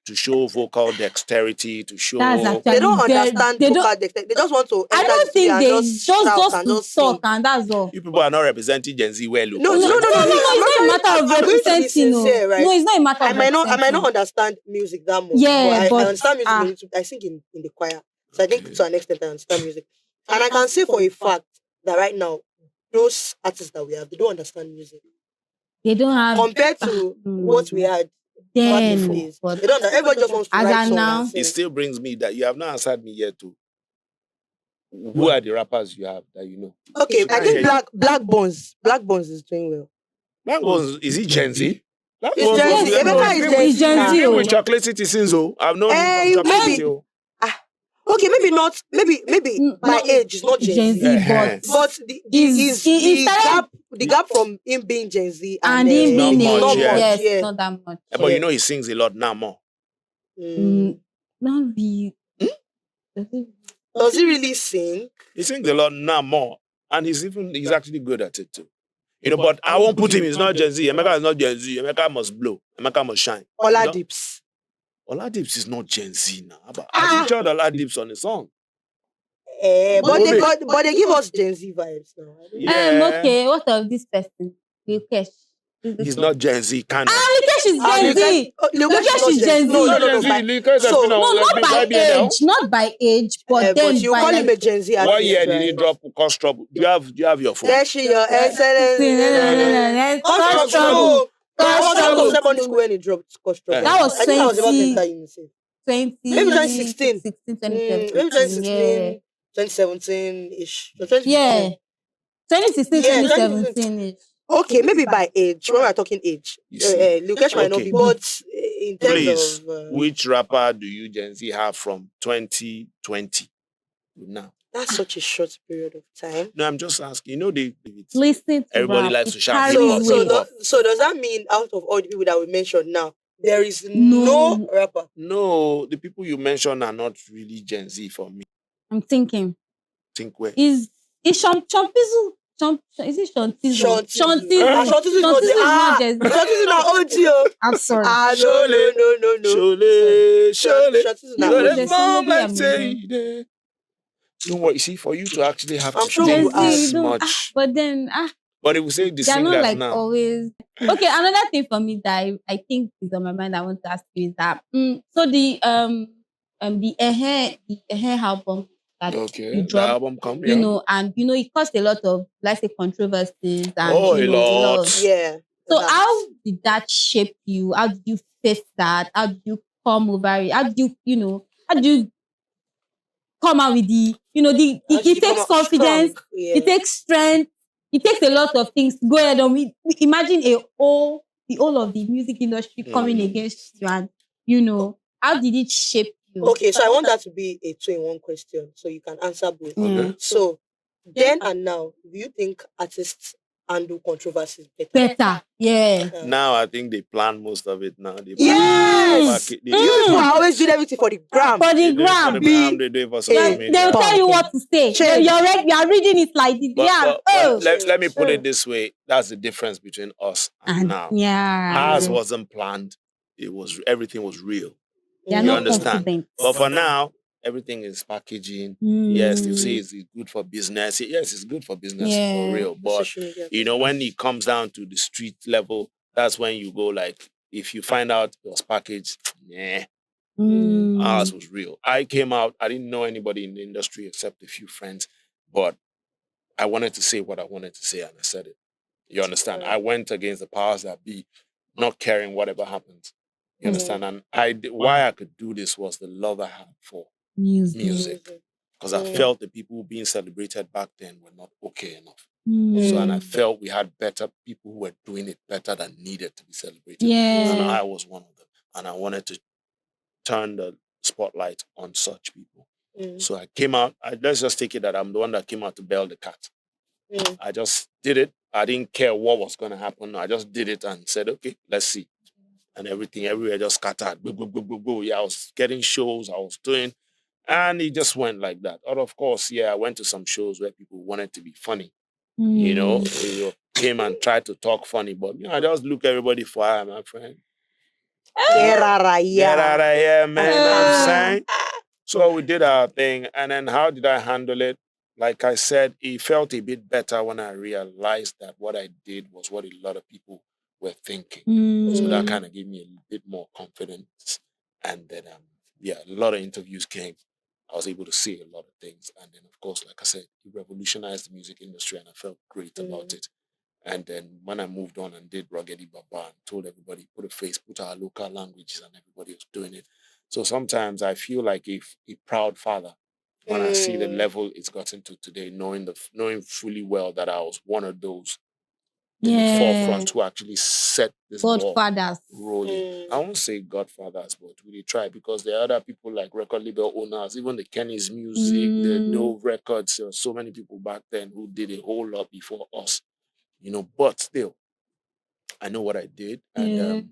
To show vocal dexterity, to show... That's actually They don't very- understand they vocal don't- dexterity. They just want to. I enter don't the think studio they and just shout to and just talk sing. and that's all. You people are not representing Gen Z well. No, it's not a matter of representing. Right? No, it's not a matter of I might not representing. understand music that much. Yeah, but I but, understand music. a little- I sing in the choir, so I think to an extent I understand music. And I can say for a fact that right now, those artists that we have, they don't understand music They don't have compared to what we had. then. Days. But They don't. Everybody just wants to as write at songs now, and It sing. still brings me that you have not answered me yet too. Who are the rappers you have that you know? Okay, I Yeah. think Black Bones is doing well. Black Bones, is he Gen Z? Black It's Bones Gen was- Z. Emeka is he's Gen Z. been oh. with Chocolate City since, I've known him from Chocolate maybe- City. Okay, maybe not. Maybe my age is not Gen Z. But the gap from him being Gen Z and him him being not much, yes, yeah. not that much. But you know he sings a lot now more. Not be. Does he really sing? He sings a lot now more, and he's actually good at it too. You know, but I won't put him. He's not Gen Z. Emeka is not Gen Z. Emeka must blow. Emeka must shine. Oladips. Oladips is not Gen Z now. But I featured Oladips on the song. But they give us Gen Z vibes now. Yeah. Okay, what of this person? Lukesh. He's not Gen Z, kind of. Lukesh is Gen Z. Lukesh is Gen Z. No. Not by age. Not by age, but then but you by call him a Gen Z artist. What year did he drop Cause Trouble? Do you have your phone? There she, your excellence. Cause Trouble. I was out of secondary school when he dropped Cause Trouble. That was I think I was about to enter UNICEF. 20, Maybe 2016. 2017. Maybe 2016, 2017-ish. Yeah. 2016, Yeah, 2017-ish. Okay, maybe by age. When we're talking age, Lukesh might not be, but in terms of which rapper do you Gen Z have from 2020 to now? That's such a short period of time. No, I'm just asking. You know, listen to everybody rap. likes to shout. So does that mean out of all the people that we mentioned now, there is no rapper? No, the people you mentioned are not really Gen Z for me. I'm thinking. Think where? Is Champizu? Is it Shantizo? Shantizo is not Gen Z. Shantizo is not OG. I'm sorry. No. Shole. Don't worry. See, for you to actually have I'm to sure think you this ask. much. But then, but it will say the they're singers not like now. always. Okay, another thing for me that I think is on my mind I want to ask you is that so the album that you dropped, the album come, you know, and you know it caused a lot of, let's say, controversies and a lot. Yeah. So how did that shape you? How did you face that? How did you come over it? How do you come out with it takes confidence, it takes strength, it takes a lot of things to go ahead and imagine the whole of the music industry coming against you, and how did it shape you? Okay, so I want that to be a 2-in-1 question, so you can answer both. Okay. So then and now, do you think artists handle controversies better? Yeah. Now I think they plan most of it now. Yes. You people are always doing everything for the gram. For the gram. They do it for social media. They'll tell you what to say. You are reading it like this. But let me put it this way. That's the difference between us and now. Yeah. Ours wasn't planned. Everything was real. They're You not understand? confident. But for now, everything is packaging. Yes, you say it's good for business. Yes, it's good for business for real. But when it comes down to the street level, that's when you go like, if you find out it was packaged, ours was real. I came out, I didn't know anybody in the industry except a few friends, but I wanted to say what I wanted to say and I said it. You understand? I went against the powers that be, not caring whatever happens. You understand? And why I could do this was the love I had for music. Because I felt the people being celebrated back then were not okay enough. So, and I felt we had better people who were doing it better than needed to be celebrated. And I was one of them. And I wanted to turn the spotlight on such people. So I came out. Let's just take it that I'm the one that came out to bail the cat. I just did it. I didn't care what was going to happen. I just did it and said, okay, let's see. And everything everywhere just scattered. Yeah, I was getting shows. I was doing. And it just went like that. Or of course, I went to some shows where people wanted to be funny. They came and tried to talk funny. But, I just look everybody for eye, my friend. Get out of here, man. I'm saying. So we did our thing. And then how did I handle it? Like I said, it felt a bit better when I realized that what I did was what a lot of people were thinking. So that kind of gave me a bit more confidence. And then, a lot of interviews came. I was able to say a lot of things. And then, of course, like I said, it revolutionized the music industry and I felt great about it. And then when I moved on and did Ruggedman and told everybody, put our local languages, and everybody was doing it. So sometimes I feel like a proud father when I see the level it's gotten to today, knowing fully well that I was one of those in the Yeah. forefront who actually set this ball Godfathers. rolling. I won't say godfathers, but we try because there are other people like record label owners, even the Kenny's Music, the Dove Records. There were so many people back then who did a whole lot before us, but still, I know what I did. And,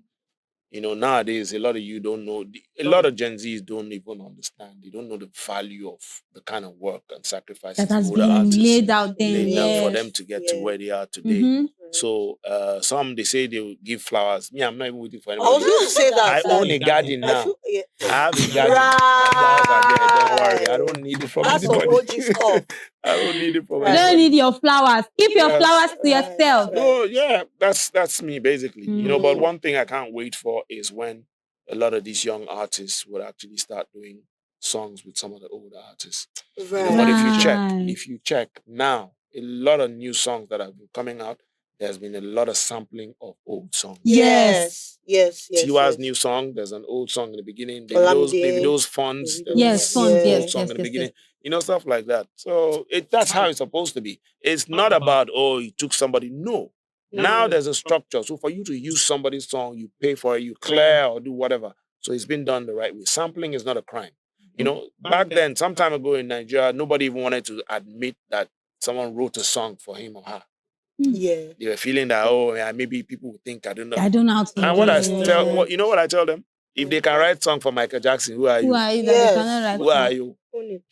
nowadays, a lot of you don't know, a lot of Gen Zs don't even understand. They don't know the value of the kind of work and sacrifices That has the older been artists laid out then. laid down for Yes. them to get to where they are today. Mhm. So some they say they will give flowers. Me, I'm not even waiting for I anybody. was going to say that. I own a garden I now. feel, I have a garden. My flowers are there. Don't worry. I Right. don't need it from That's some anybody. OG stuff. I don't need it from Right. You don't anybody. need your flowers. Keep your Yes. flowers to Right. yourself. No, yeah, that's me basically. But Mm. one thing I can't wait for is when a lot of these young artists would actually start doing songs with some of the older artists. Right. But Right. if you check now, a lot of new songs that have been coming out, there's been a lot of sampling of old songs. Yes. Yes. Tiwa's new song, there's an old song in the beginning. Olamide. Davido's Funds, there Yes, was funds. an Yes, old song yes, in the yes, beginning. yes. Stuff like that. So that's how it's supposed to be. It's not about, you took somebody. No. Now there's a structure. So for you to use somebody's song, you pay for it, you clear or do whatever. So it's been done the right way. Sampling is not a crime. Back then, some time ago in Nigeria, nobody even wanted to admit that someone wrote a song for him or her. Yeah. They were feeling that, maybe people would think I don't know. I don't know how to And do what I it. tell, what I tell them, if they can write song for Michael Jackson, who are you? Who are you that they cannot write Who are for? you?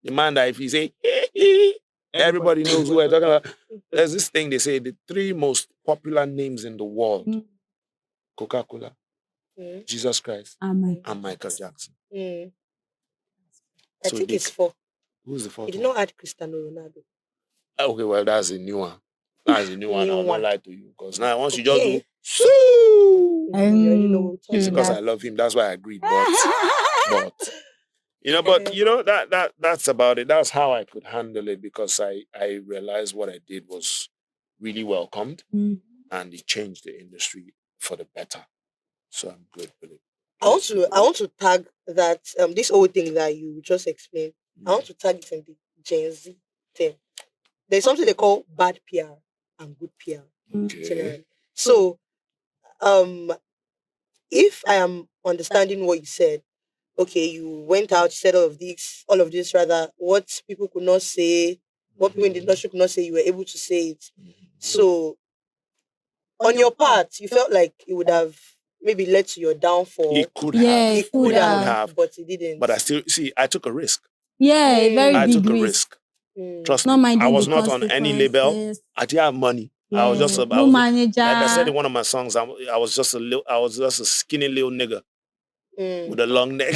The man that if he say, everybody knows who I'm talking about. There's this thing they say, the three most popular names in the world: Coca-Cola, Jesus Christ, and Michael Jackson. I So think it's 4. Who's the He fourth did one? not add Cristiano Ronaldo. Okay, well, that's a new one. That's a new one. I'll not lie to you. Because now, once you just do, You already know what we're it's talking because about. I love him. That's why I agreed. But that's about it. That's how I could handle it because I realized what I did was really welcomed and it changed the industry for the better. So I'm good with it. I want to tag that this whole thing that you just explained. I want to tag it in the Gen Z thing. There's something they call bad PR and good PR. Okay. So if I am understanding what you said, okay, you went out, you said all of this rather, what people could not say, what people in the industry could not say, you were able to say it. So on your part, you felt like it would have maybe led to your downfall. It could Yeah, have. it could have. But it didn't. But I still I took a risk. Yeah, a very I big took a risk. risk. Trust Not me. minding I was the not on any label. consequences. I didn't have money. I was just No manager. like I said in one of my songs, I was just a skinny little nigga with a long neck.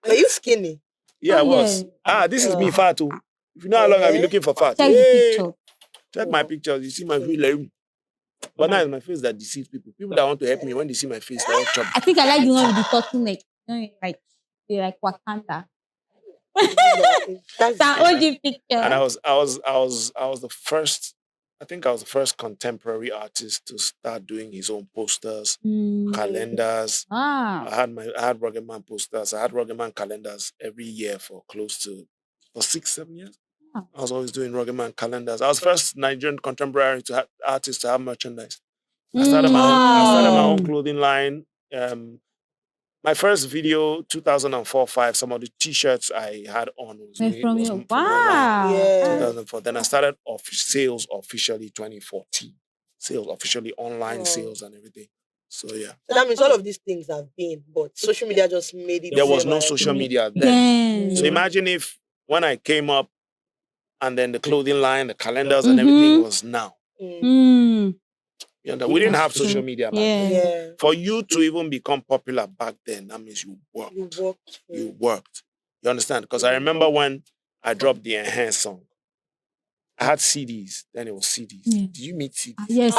Are you skinny? Yeah, I Oh, was. yeah. This is me fat too. If you know how long I've been looking for fat. Check the picture. Check my pictures. You see my face like, but now it's my face that deceives people. People that want to help me when they see my face, they're all chubby. I think I like the one with the turtleneck. They like Wakanda. That's That OG picture. And I was the first. I think I was the first contemporary artist to start doing his own posters, calendars. Ah. I had Ruggedman posters. I had Ruggedman calendars every year for 6-7 years. I was always doing Ruggedman calendars. I was the first Nigerian contemporary artist to have merchandise. I started my own clothing line. My first video, 2004-5, some of the T-shirts I had on was From my your line. Yeah. 2004. Then I started sales officially 2014. Sales officially online sales and everything. So yeah. So that means all of these things have been, but social media just made it. There was no social media then. So imagine if when I came up and then the clothing line, the calendars and everything was now. We didn't have social media back then. For you to even become popular back then, that means you worked. You worked. You understand? Because I remember when I dropped the Enhanced song, I had CDs. Then it was CDs. Did you meet CDs? Yes.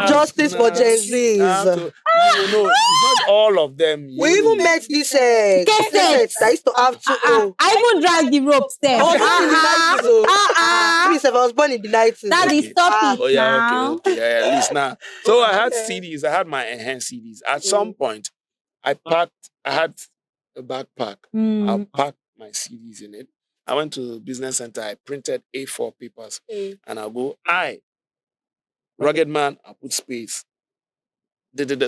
Justice for Gen Zs. It's not all of them. We even met this cassettes that used to have to. I even drag the rope step. I was born in the 90s. That is stop it now. Okay. Yeah, at least now. So I had CDs. I had my Enhanced CDs. At some point, I had a backpack. I packed my CDs in it. I went to business center. I printed A4 papers, and I'll go, Ruggedman. I put space.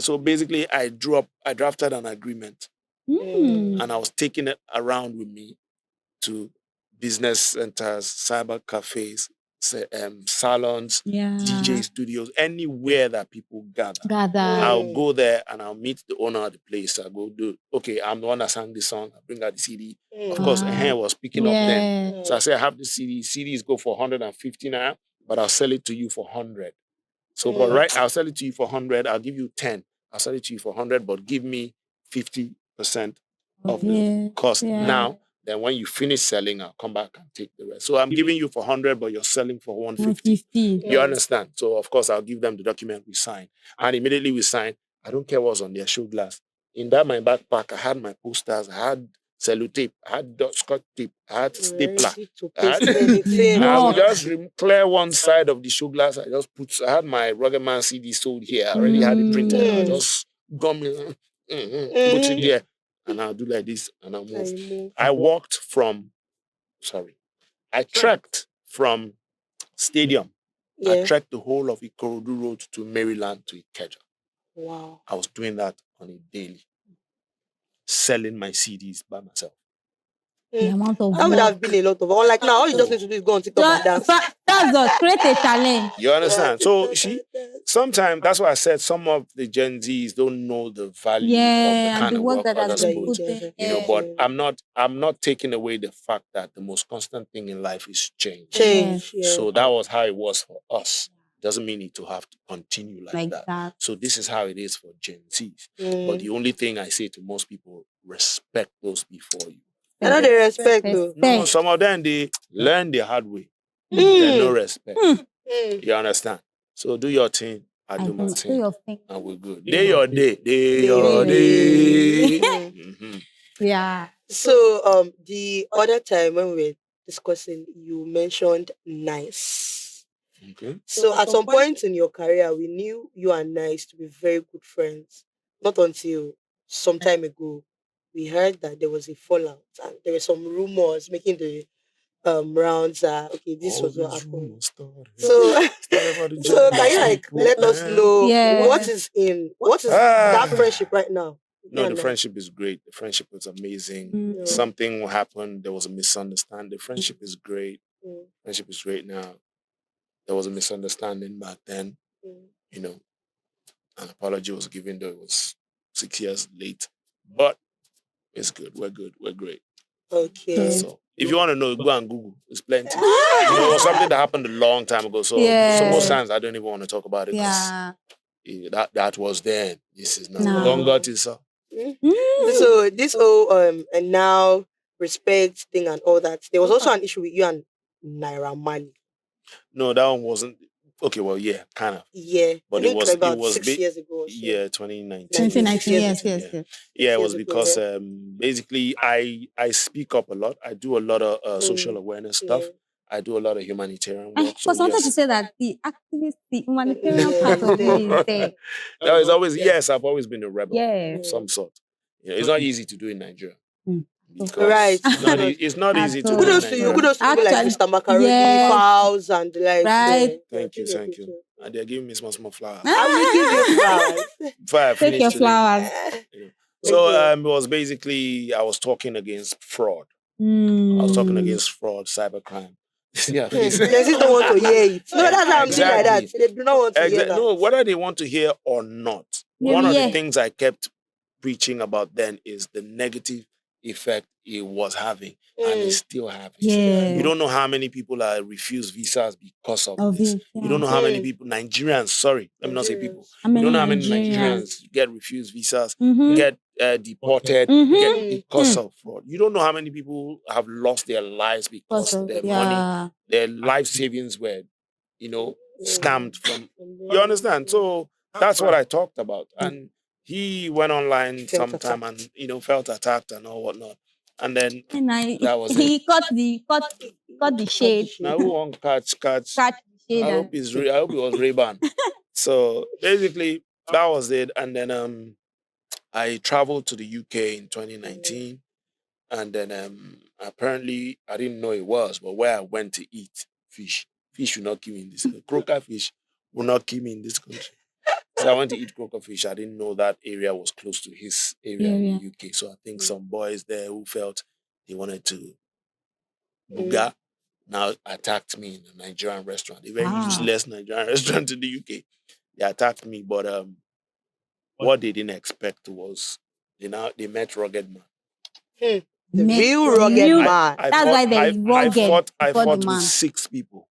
So basically, I drafted an agreement, and I was taking it around with me to business centers, cyber cafes, salons, DJ studios, anywhere that people gather. I'll go there and I'll meet the owner of the place. I'll go I'm the one that sang this song. I bring out the CD. Of course, was picking up then. So I say, I have the CD. CDs go for 150 now, but I'll sell it to you for 100. So, but I'll sell it to you for 100. I'll give you 10. I'll sell it to you for 100, but give me 50% of the cost now. Then when you finish selling, I'll come back and take the rest. So I'm giving you for 100, but you're selling for 150. You understand? So of course, I'll give them the document we sign. And immediately we sign. I don't care what's on their show glass. In that my backpack, I had my posters, I had sellotape, I had scotch tape, I had stapler. I would just clear one side of the show glass. I had my Ruggedman CD sold here. I already had it printed. I just gum it, put it there. And I'll do like this and I'll move. I trekked from Stadium. I trekked the whole of Ikorodu Road to Maryland to Ikeja. Wow. I was doing that on a daily, selling my CDs by myself. The amount of that would have been a lot of like now all you just need to do is go on TikTok and dance. That's what create a challenge. You understand? So sometimes that's why I said some of the Gen Zs don't know the value of the kind of work that others put. But I'm not taking away the fact that the most constant thing in life is change. So that was how it was for us. Doesn't mean it to have to continue like that. So this is how it is for Gen Zs. But the only thing I say to most people, respect those before you. I know they respect though. No, some of them they learn the hard way. They no respect. You understand? So do your thing, I do my thing, and we're good. Day your day. Yeah. So the other time when we were discussing, you mentioned Nice. Okay. So at some point in your career, we knew you and Nice to be very good friends. Not until some time ago, we heard that there was a fallout and there were some rumors making the rounds. This was what happened. So, so can you let us know what is that friendship right now? No, the friendship is great. The friendship is amazing. Something happened. There was a misunderstanding. The friendship is great. Friendship is great now. There was a misunderstanding back then. An apology was given, though it was 6 years late. But it's good. We're good. We're great. Okay. So if you want to know, go and Google. It's plenty. It was something that happened a long time ago. So most times I don't even want to talk about it. That was then. This is now. Don't got it, sir. So this whole and now respect thing and all that. There was also an issue with you and Naira Marley. No, that one wasn't. Okay, well, yeah, kind of. Yeah, but it was about 6 years ago. Yeah, 2019. 2019, yes. Yeah, it was because basically I speak up a lot. I do a lot of social awareness stuff. I do a lot of humanitarian work. I wanted to say that the humanitarian part of me is there. No, it's always, I've always been a rebel of some sort. It's not easy to do in Nigeria. Right. It's not easy to do. Kudos to you. Kudos to people like Mr. Macaroni, Fowls, and like. Right. Thank you. And they're giving me small flowers. I will give you flowers. Five. Take your flowers. So it was basically I was talking against fraud. I was talking against fraud, cybercrime. Yeah, please. They just don't want to hear it. No, that's how I'm saying like that. They do not want to hear that. No, whether they want to hear or not. One of the things I kept preaching about then is the negative effect it was having and it's still having. You don't know how many people are refused visas because of this. You don't know how many people, Nigerians, let me not say people. You don't know how many Nigerians get refused visas, get deported, get because of fraud. You don't know how many people have lost their lives because their money, their life savings were, scammed from. You understand? So that's what I talked about. And he went online sometime and felt attacked and all whatnot, and then that was he cut the shade. Now who won't catch? The shade. I hope it was Ray-Ban. So basically that was it, and then I traveled to the UK in 2019. And then apparently I didn't know it was, but where I went to eat fish will not kill me in this croaker fish will not kill me in this country. So I went to eat croaker fish. I didn't know that area was close to his area in the UK. So I think some boys there who felt they wanted to buga now attacked me in a Nigerian restaurant, a very useless Nigerian restaurant in the UK. They attacked me, but what they didn't expect was they met Ruggedman. The real rugged man. That's why there is rugged. I fought with 6 people.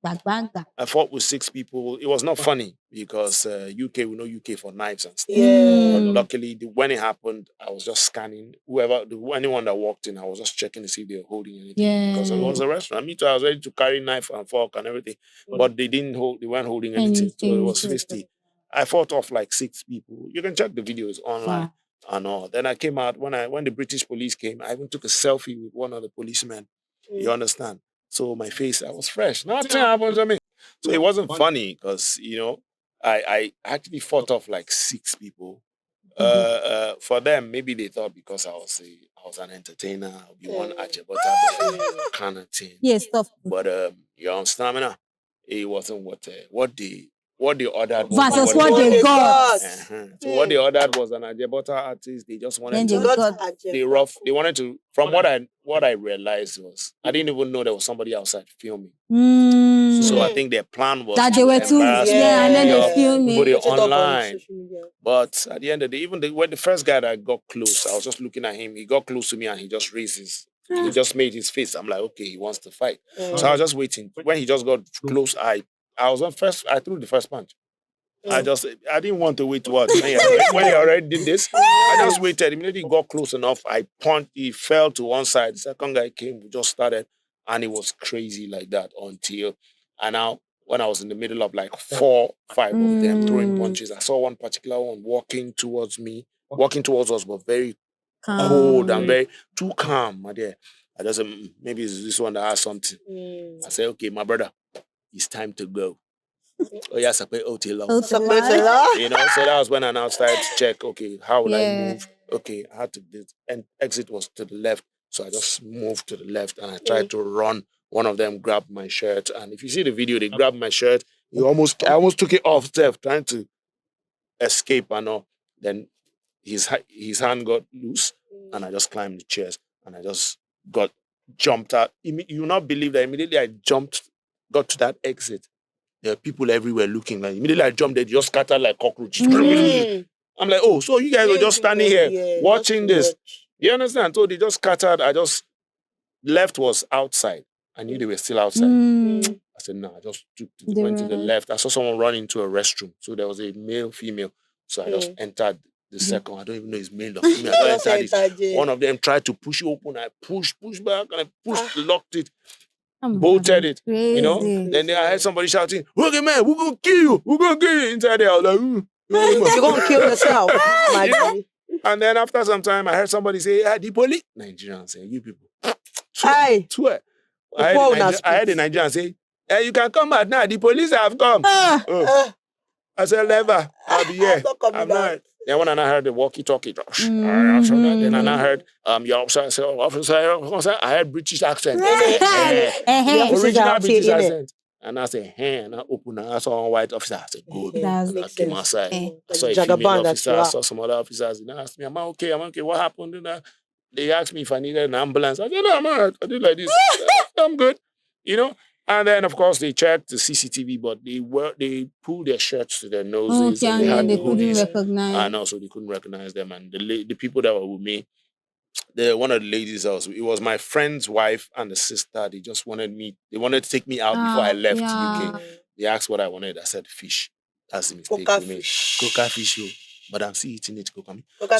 I fought with 6 people. It was not funny because UK, we know UK for knives and stuff. But luckily, when it happened, I was just scanning anyone that walked in. I was just checking to see if they were holding anything because it was a restaurant. Me too. I was ready to carry knife and fork and everything, but they weren't holding anything, so it was risky. I fought off like 6 people. You can check the videos online and all. Then I came out when the British police came. I even took a selfie with one of the policemen. You understand? So my face, I was fresh. Nothing happened to me. So it wasn't funny because, I actually fought off like 6 people. For them, maybe they thought because I was an entertainer, I'll be one Ajebota kind of thing. Yes, stuff. But you understand me now? It wasn't what they ordered versus what they got. So what they ordered was an Ajebota artist. They just wanted they wanted to. From what I realized was I didn't even know there was somebody outside filming. So I think their plan was that they were too and then they filmed put it online. But at the end of the day, when the first guy that got close, I was just looking at him. He got close to me and he just raised he just made his face. I'm like, okay, he wants to fight. So I was just waiting. When he just got close, I was on first. I threw the first punch. I didn't want to wait what when he already did this. I just waited. Immediately he got close enough. I punched. He fell to one side. The second guy came. We just started, and it was crazy like that until. And now when I was in the middle of like 4, 5 of them throwing punches, I saw one particular one walking towards us, but very cold and very too calm. My dear, I just maybe it's this one that has something. I said, okay, my brother, it's time to go. Oh yes, I play Otelo. So that was when I now started to check. Okay, how will I move? Okay, I had to. And exit was to the left, so I just moved to the left and I tried to run. One of them grabbed my shirt, and if you see the video, they grabbed my shirt. I almost took it off, trying to escape and all. Then his hand got loose, and I just climbed the chairs and I just jumped out. You will not believe that immediately I got to that exit. There are people everywhere looking. Like immediately I jumped, they just scattered like cockroaches. I'm like, oh, so you guys were just standing here watching this. You understand? So they just scattered. Left was outside. I knew they were still outside. I said, no, I just went to the left. I saw someone run into a restroom. So there was a male, female. So I just entered the second. I don't even know it's male or female. I entered it. One of them tried to push it open. I pushed back, and I locked it. Bolted it, Then I heard somebody shouting, "Ruggedman, we're gonna kill you! We're gonna kill you!" Inside there, I was like, "You're gonna kill yourself." And then after some time, I heard somebody say, "The police." Nigerians saying, "You people." Swear. I heard the Nigerian say, "You can come back now. The police have come." I said, "Never. I'll be here. I'm not." Then when I heard the walkie-talkie, then I heard your officer, I heard British accent. Original British accent. And I said, and I opened I saw one white officer. I said, good. I came outside. I saw a female officer, I saw some other officers. They asked me, am I okay? What happened? They asked me if I needed an ambulance. I said, no, I'm all right. I did like this. I'm good. And then, of course, they checked the CCTV, but they pulled their shirts to their noses. And they couldn't recognize. And also, they couldn't recognize them. And the people that were with me, one of the ladies, it was my friend's wife and the sister. They just wanted to take me out before I left UK. They asked what I wanted. I said, fish. That's the mistake we made. Coca fish. But I'm still eating it.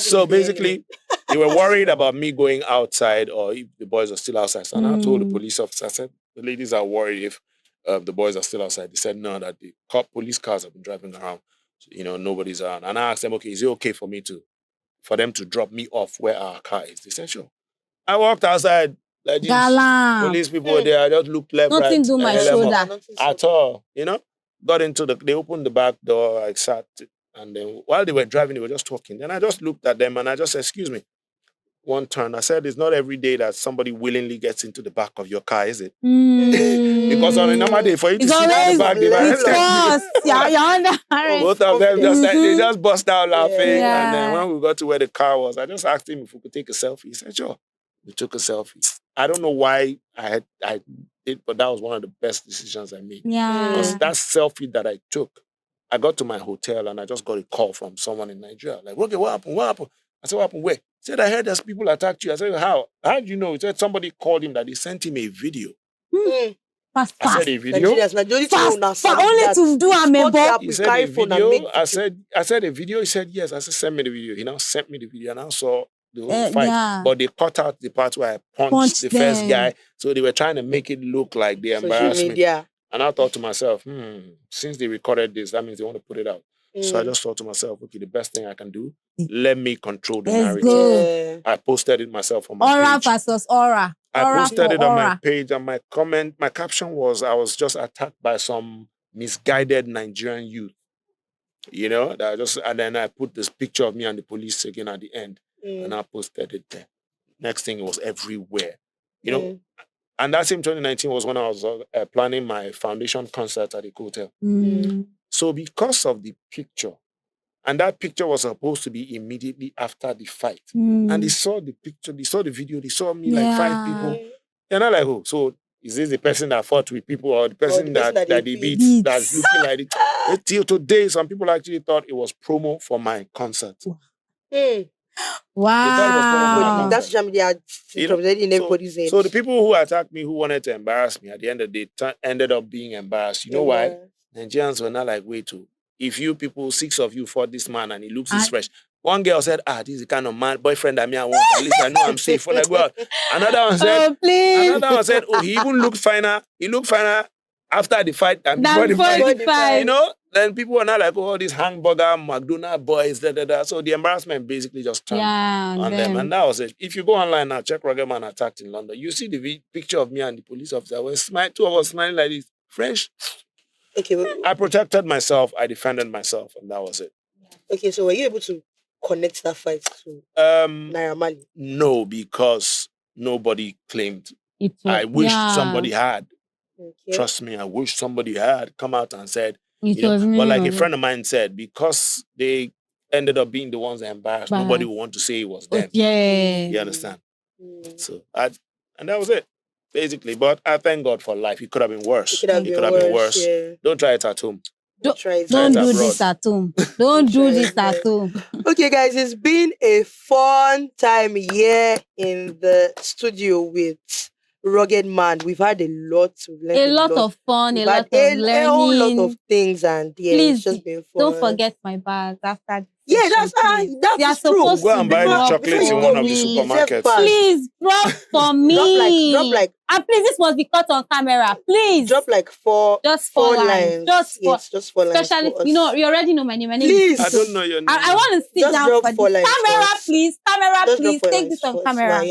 So basically, they were worried about me going outside or if the boys are still outside. So I told the police officer, I said, the ladies are worried if the boys are still outside. They said, no, that the police cars have been driving around. So, nobody's around. And I asked them, okay, is it okay for them to drop me off where our car is? They said, sure. I walked outside. Like these police people were there. I just looked left, Nothing right. Do my shoulder. At all. Got into they opened the back door. I sat. And then while they were driving, they were just talking. Then I just looked at them and I just said, excuse me, one turn. I said, it's not every day that somebody willingly gets into the back of your car, is it? Mm. Because on a normal day, for you to It's sit at the always back, they might with us. Yeah, you're under both of them just like, they just bust out laughing. Yeah. And then when we got to where the car was, I just asked him if we could take a selfie. He said, sure. We took a selfie. I don't know why I did, but that was one of the best decisions I made. Yeah. Because that selfie that I took, I got to my hotel and I just got a call from someone in Nigeria. Like, okay, what happened? What happened? I said, what happened? Where? He said, I heard there's people attacked you. I said, how? How did you know? He said, somebody called him that they sent him a video. Fast. I said, a video? Fast. Only to do a member. He said, a video? I said, a video? He said, yes. I said, send me the video. He now sent me the video and I saw the whole fight. Yeah. But they cut out the part where I punched the first guy. So they were trying to make it look like they embarrassed me. And I thought to myself, since they recorded this, that means they want to put it out. So I just thought to myself, okay, the best thing I can do, let me control the narrative. Go. I posted it myself on my page. Aura versus aura. I posted it on my page and my caption was, I was just attacked by some misguided Nigerian youth. You know, and then I put this picture of me and the police again at the end and I posted it there. Next thing, it was everywhere. You know, and that same 2019 was when I was planning my foundation concert at the hotel. So because of the picture, and that picture was supposed to be immediately after the fight. And they saw the picture, they saw the video, they saw me like 5 people. They're not like, oh, so is this the person that fought with people or the person, that they beat that's looking like it? Till today, some people actually thought it was promo for my concert. Wow. That's social media in everybody's head. So the people who attacked me, who wanted to embarrass me, at the end of the day, ended up being embarrassed. You know why? Nigerians were not like, wait, if you people, 6 of you fought this man and he looks fresh. One girl said, this is the kind of man, boyfriend that I want. At least I know I'm safe when I go out. Another one said, he even looked finer. He looked finer after the fight than before the fight. You know? Then people were not like, all these hamburger, McDonald's boys, So the embarrassment basically just turned on them. And that was it. If you go online now, check Ruggedman attacked in London, you see the picture of me and the police officer. We're smiling, 2 of us smiling like this. Fresh. Okay. I protected myself. I defended myself. And that was it. Okay, so were you able to connect that fight to Naira Marley? No, because nobody claimed. I wish somebody had. Okay. Trust me, I wish somebody had come out and said, but like a friend of mine said, because they ended up being the ones that embarrassed, nobody would want to say it was them. Yeah. You understand? So and that was it, basically. But I thank God for life. It could have been worse. It could have been worse. Yeah. Don't try it at home. Don't do this at home. Don't do this at home. Okay, guys, it's been a fun time here in the studio with Ruggedman. We've had a lot. A lot of fun, a lot of learning. A whole lot of things, and please, it's just been fun. Don't forget my bag after. Yeah, that's supposed to go and buy the chocolates in one of the supermarkets. Please drop for me. drop like, and please, this must be caught on camera. Please drop like 4 lines. Just 4 lines. Especially, you already know my name. My name please. Is I don't know your name. I want to sit down for this. Camera, please. Camera, please. Take this on camera.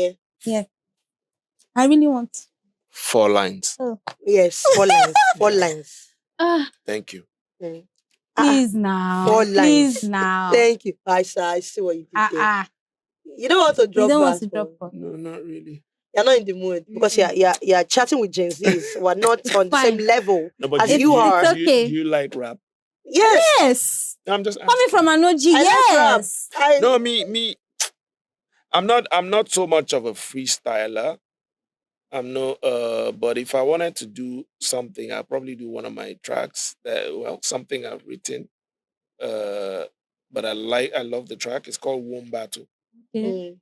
Yeah. I really want 4 lines. Oh. Yes, 4 lines. 4 lines. Thank you. Please now. 4 lines. Please now. Thank you. I see what you did there. You don't want to drop. You don't want to drop. No, not really. You're not in the mood because you're chatting with Gen Zs. We're not on the same level as you are. It's okay. Do you like rap? Yes. I'm just coming from an OG. Yes. No, me. I'm not so much of a freestyler. But if I wanted to do something, I'll probably do one of my tracks. Something I've written. But I love the track. It's called Womb Battle. Okay.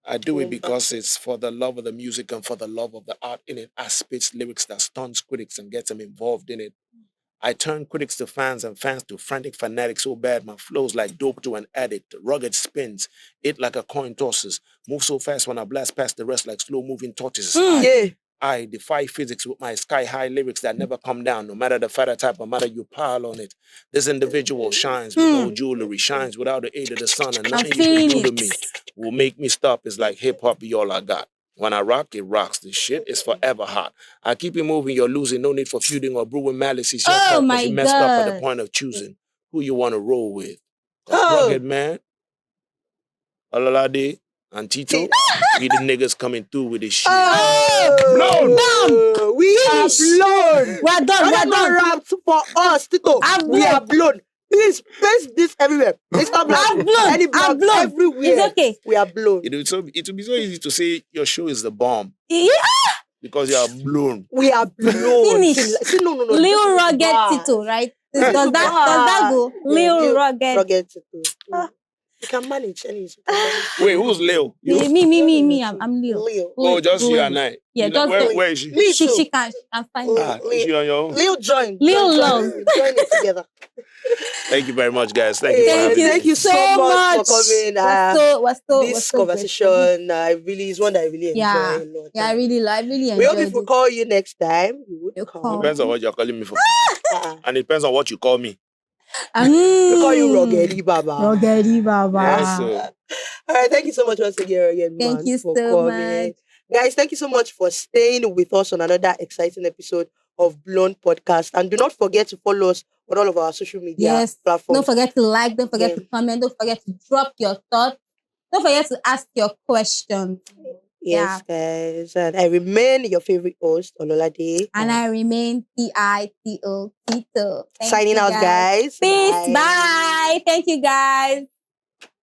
I do it because it's for the love of the music and for the love of the art in it. I spit lyrics that stuns critics and gets them involved in it. I turn critics to fans and fans to frantic fanatics so bad my flow's like dope to an addict. Rugged spins, it like a coin tosses. Move so fast when I blast past the rest like slow-moving tortoises. I defy physics with my sky-high lyrics that never come down, no matter the fighter type, no matter you pile on it. This individual shines with no jewelry, shines without the aid of the sun, and nothing you can do to me will make me stop. It's like hip-hop be all I got. When I rock, it rocks. This shit is forever hot. I keep it moving, you're losing. No need for feuding or brewing malice. It's your fault because you messed up at the point of choosing who you want to roll with. Rugged man. Alalade. And Tito, we the niggas coming through with this shit. Blown. We are blown. We're done. We're not wrapped for us, Tito. We are blown. Please paste this everywhere. Instagram, I'm blown. any blog, everywhere. It's okay. We are blown. It will be so easy to say your show is the bomb. Yeah. Because you are blown. We are blown. Finish. See, no. Lil Rugged Tito, right? Does that go? Lil Rugged Tito. You can manage. Wait, who's Leo? Me. I'm Leo. Oh, just you and I. Yeah, just where is she? She can't. I'm fine. Is she on your own? Leo join. Leo love. Join it together. Thank you very much, guys. Thank you for having me. Thank you so much for coming. This conversation is one that I really enjoy a lot. Yeah, I really enjoy. We hope if we call you next time, you would come. Depends on what you're calling me for. And it depends on what you call me. We call you Ruggedy Baba. Ruggedy Baba. Yes, all right, thank you so much once again, Thank you for so coming. Guys, thank you so much for staying with us on another exciting episode of Blown Podcast. And do not forget to follow us on all of our social media platforms. Don't forget to like, don't forget to comment, don't forget to drop your thoughts. Don't forget to ask your questions. Yes, guys. And I remain your favorite host, Ololade. And I remain Tito. Signing out, guys. Peace. Bye. Thank you, guys.